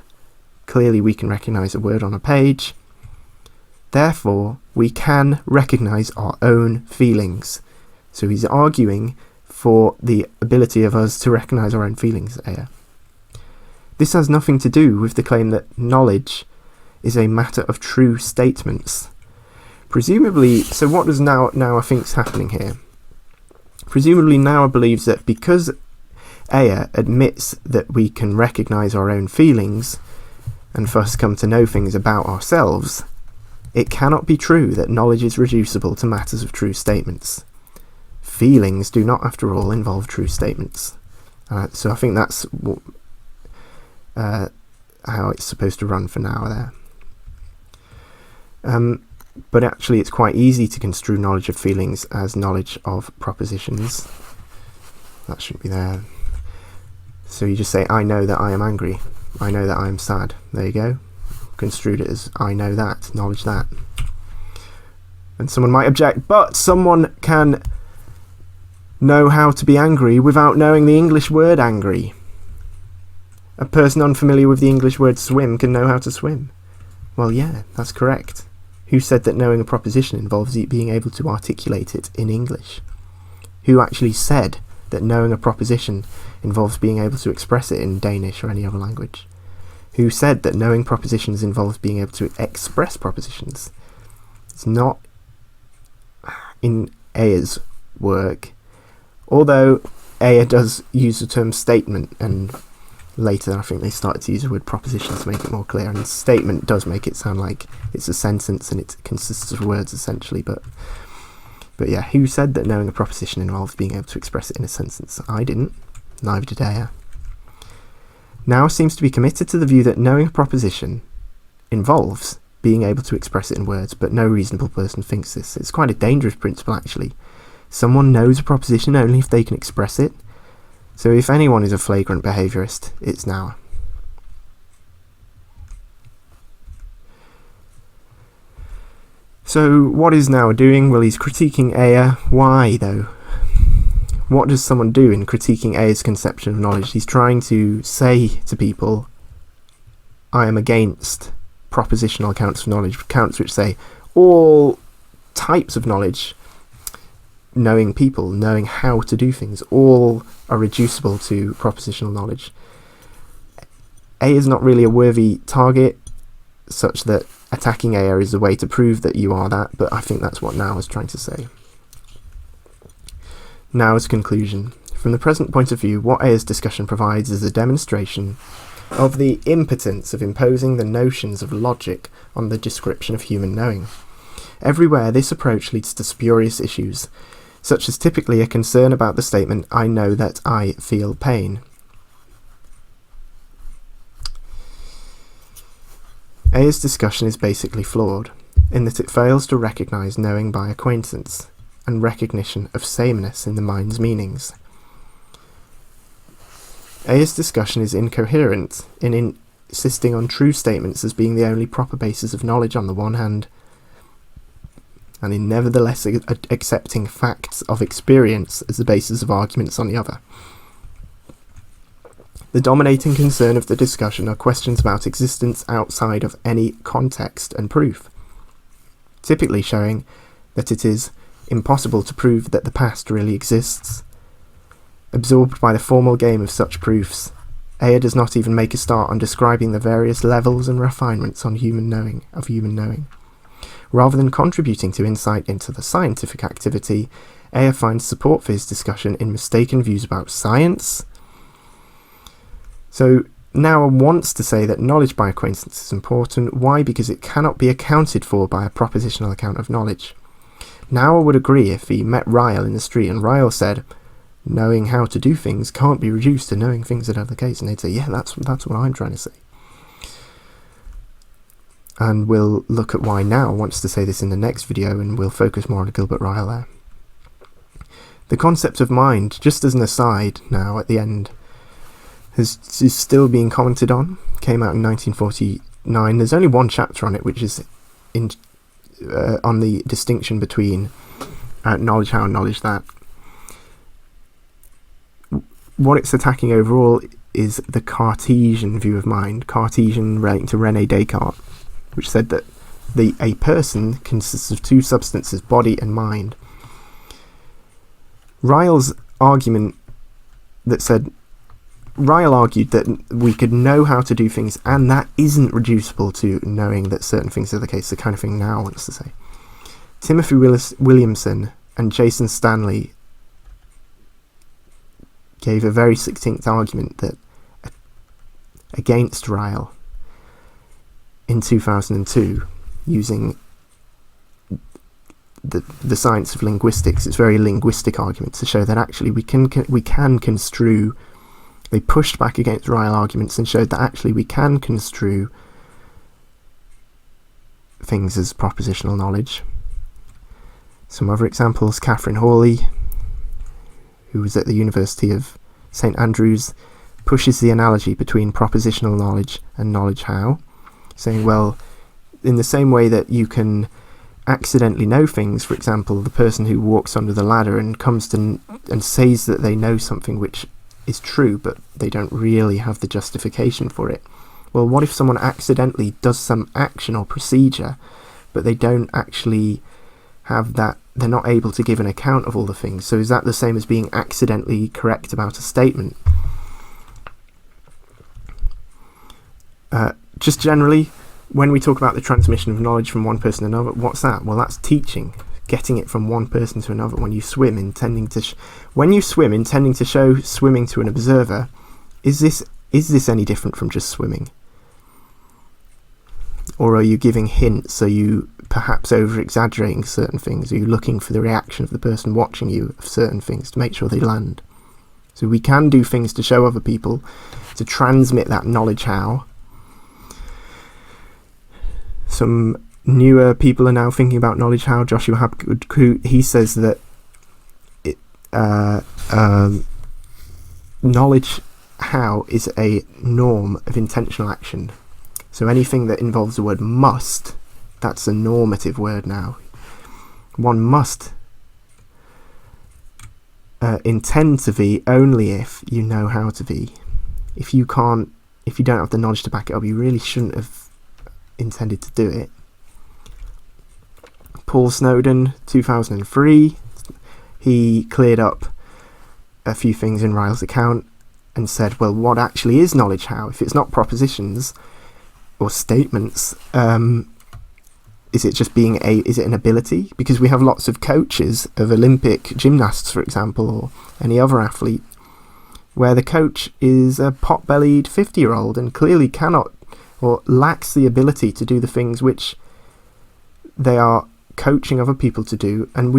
Clearly we can recognise a word on a page. Therefore, we can recognise our own feelings. So he's arguing for the ability of us to recognise our own feelings, Ayer. This has nothing to do with the claim that knowledge is a matter of true statements. Presumably, so what does Naur think's happening here? Presumably Naur believes that because Ayer admits that we can recognise our own feelings and thus come to know things about ourselves, it cannot be true that knowledge is reducible to matters of true statements. Feelings do not, after all, involve true statements. So I think that's how it's supposed to run for now there. But actually it's quite easy to construe knowledge of feelings as knowledge of propositions. That shouldn't be there. So you just say, I know that I am angry. I know that I am sad. There you go. Construed it as, I know that, knowledge that. And someone might object, but someone can know how to be angry without knowing the English word angry. A person unfamiliar with the English word swim can know how to swim. Well, yeah, that's correct. Who said that knowing a proposition involves being able to articulate it in English? Who actually said that knowing a proposition involves being able to express it in Danish or any other language? Who said that knowing propositions involves being able to express propositions? It's not in Ayer's work, although Ayer does use the term statement, and later I think they started to use the word proposition to make it more clear, and statement does make it sound like it's a sentence and it consists of words essentially, but yeah, who said that knowing a proposition involves being able to express it in a sentence? I didn't, neither did Ayer. Naur seems to be committed to the view that knowing a proposition involves, being able to express it in words, but no reasonable person thinks this. It's quite a dangerous principle, actually. Someone knows a proposition only if they can express it. So if anyone is a flagrant behaviourist, it's Naur. So what is Naur doing? Well, he's critiquing Ayer. Why, though? What does someone do in critiquing Ayer's conception of knowledge? He's trying to say to people, I am against propositional accounts of knowledge, accounts which say all types of knowledge, knowing people, knowing how to do things, all are reducible to propositional knowledge. Ayer is not really a worthy target, such that attacking Ayer is a way to prove that you are that, but I think that's what Naur is trying to say. Naur's conclusion. From the present point of view, what Ayer's discussion provides is a demonstration of the impotence of imposing the notions of logic on the description of human knowing. Everywhere this approach leads to spurious issues, such as typically a concern about the statement, I know that I feel pain. Ayer's discussion is basically flawed, in that it fails to recognise knowing by acquaintance, and recognition of sameness in the mind's meanings. Ayer's discussion is incoherent in insisting on true statements as being the only proper basis of knowledge on the one hand, and in nevertheless accepting facts of experience as the basis of arguments on the other. The dominating concern of the discussion are questions about existence outside of any context and proof, typically showing that it is impossible to prove that the past really exists. Absorbed by the formal game of such proofs, Ayer does not even make a start on describing the various levels and refinements of human knowing. Rather than contributing to insight into the scientific activity, Ayer finds support for his discussion in mistaken views about science. So Naur wants to say that knowledge by acquaintance is important. Why? Because it cannot be accounted for by a propositional account of knowledge. Naur would agree if he met Ryle in the street and Ryle said, knowing how to do things can't be reduced to knowing things that are the case, and they'd say, yeah, that's what I'm trying to say. And we'll look at why Naur wants to say this in the next video, and we'll focus more on Gilbert Ryle there. The concept of mind, just as an aside now at the end, is still being commented on. Came out in 1949. There's only one chapter on it, which is on the distinction between knowledge how and knowledge that. What it's attacking overall is the Cartesian view of mind, Cartesian relating to René Descartes, which said that a person consists of two substances, body and mind. Ryle's argument that said, Ryle argued that we could know how to do things, and that isn't reducible to knowing that certain things are the case, the kind of thing Naur wants to say. Timothy Williamson and Jason Stanley gave a very succinct argument that against Ryle in 2002, using the science of linguistics. It's a very linguistic argument to show that actually we can construe. They pushed back against Ryle arguments and showed that actually we can construe things as propositional knowledge. Some other examples, Catherine Hawley, who was at the University of St Andrews, pushes the analogy between propositional knowledge and knowledge how, saying, well, in the same way that you can accidentally know things, for example, the person who walks under the ladder and comes to and says that they know something which is true, but they don't really have the justification for it. Well, what if someone accidentally does some action or procedure, but they don't actually have that, they're not able to give an account of all the things? So is that the same as being accidentally correct about a statement? Just generally, when we talk about the transmission of knowledge from one person to another, what's that? Well, that's teaching. Getting it from one person to another. When you swim, intending to show swimming to an observer, is this any different from just swimming? Or are you giving hints? Are you perhaps over-exaggerating certain things? Are you looking for the reaction of the person watching you of certain things to make sure they land? So we can do things to show other people, to transmit that knowledge how. some newer people are now thinking about knowledge how. Joshua Hapgood, he says that knowledge how is a norm of intentional action. So anything that involves the word must, that's a normative word now. One must intend to be only if you know how to be. If you don't have the knowledge to back it up, you really shouldn't have intended to do it. Paul Snowden, 2003, he cleared up a few things in Ryle's account and said, well, what actually is knowledge how? If it's not propositions or statements, is it just is it an ability? Because we have lots of coaches of Olympic gymnasts, for example, or any other athlete, where the coach is a pot-bellied 50-year-old and clearly cannot or lacks the ability to do the things which they are coaching other people to do. And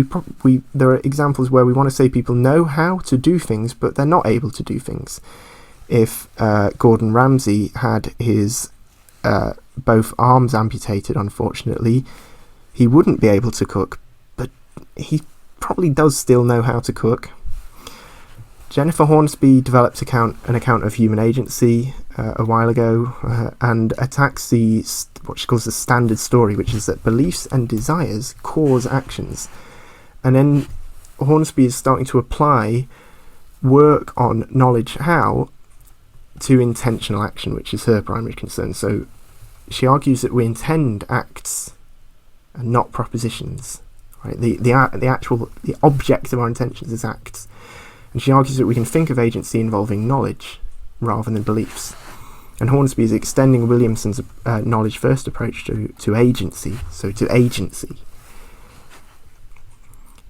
there are examples where we want to say people know how to do things, but they're not able to do things. If Gordon Ramsay had his both arms amputated, unfortunately, he wouldn't be able to cook, but he probably does still know how to cook. Jennifer Hornsby developed an account of human agency a while ago and attacks what she calls the standard story, which is that beliefs and desires cause actions. And then Hornsby is starting to apply work on knowledge how to intentional action, which is her primary concern. So she argues that we intend acts and not propositions. Right? The object of our intentions is acts. And she argues that we can think of agency involving knowledge rather than beliefs. And Hornsby is extending Williamson's knowledge-first approach to agency, so to agency.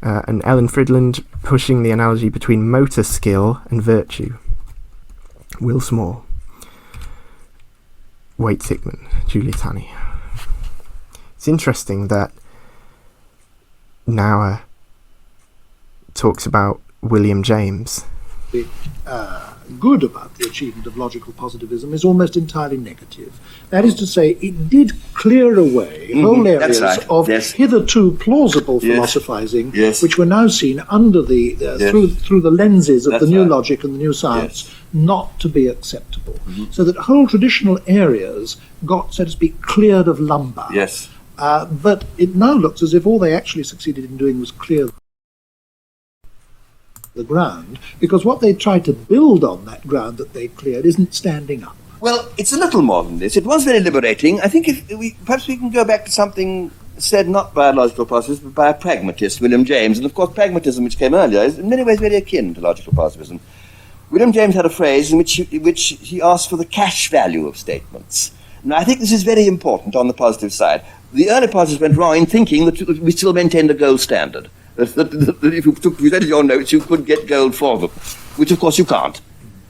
And Ellen Fridland pushing the analogy between motor skill and virtue. Will Small. Wade Tickman, Julia Tanney. It's interesting that Naur talks about William James. Good about the achievement of logical positivism is almost entirely negative. That is to say, it did clear away whole areas of hitherto plausible philosophizing, which were now seen under the through the lenses of the new logic and the new science, not to be acceptable. So that whole traditional areas got, so to speak, cleared of lumber. But it now looks as if all they actually succeeded in doing was clear the ground, because what they tried to build on that ground that they cleared isn't standing up. Well, it's a little more than this. It was very liberating. I think perhaps we can go back to something said not by a logical positivist, but by a pragmatist, William James. And of course, pragmatism, which came earlier, is in many ways very akin to logical positivism. William James had a phrase in which he asked for the cash value of statements. Now, I think this is very important on the positive side. The early positivists went wrong in thinking that we still maintained a gold standard. That if you presented your notes, you could get gold for them, which of course you can't.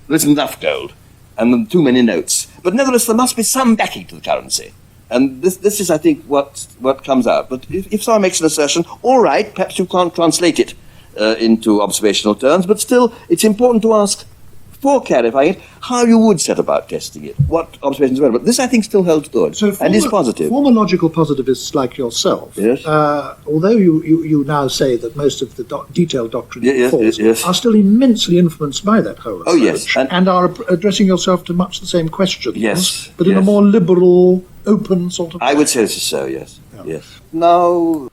There's enough gold, and too many notes. But nevertheless, there must be some backing to the currency. And this is, I think, what comes out. But if someone makes an assertion, all right, perhaps you can't translate it into observational terms, but still, it's important to ask, for clarifying it, how you would set about testing it, what observations were. But this, I think, still holds good and is positive. Former logical positivists like yourself, although you now say that most of the detailed doctrine falls, are still immensely influenced by that whole approach, and are addressing yourself to much the same questions, but in a more liberal, open sort of way. I would say this is so, yes. Now,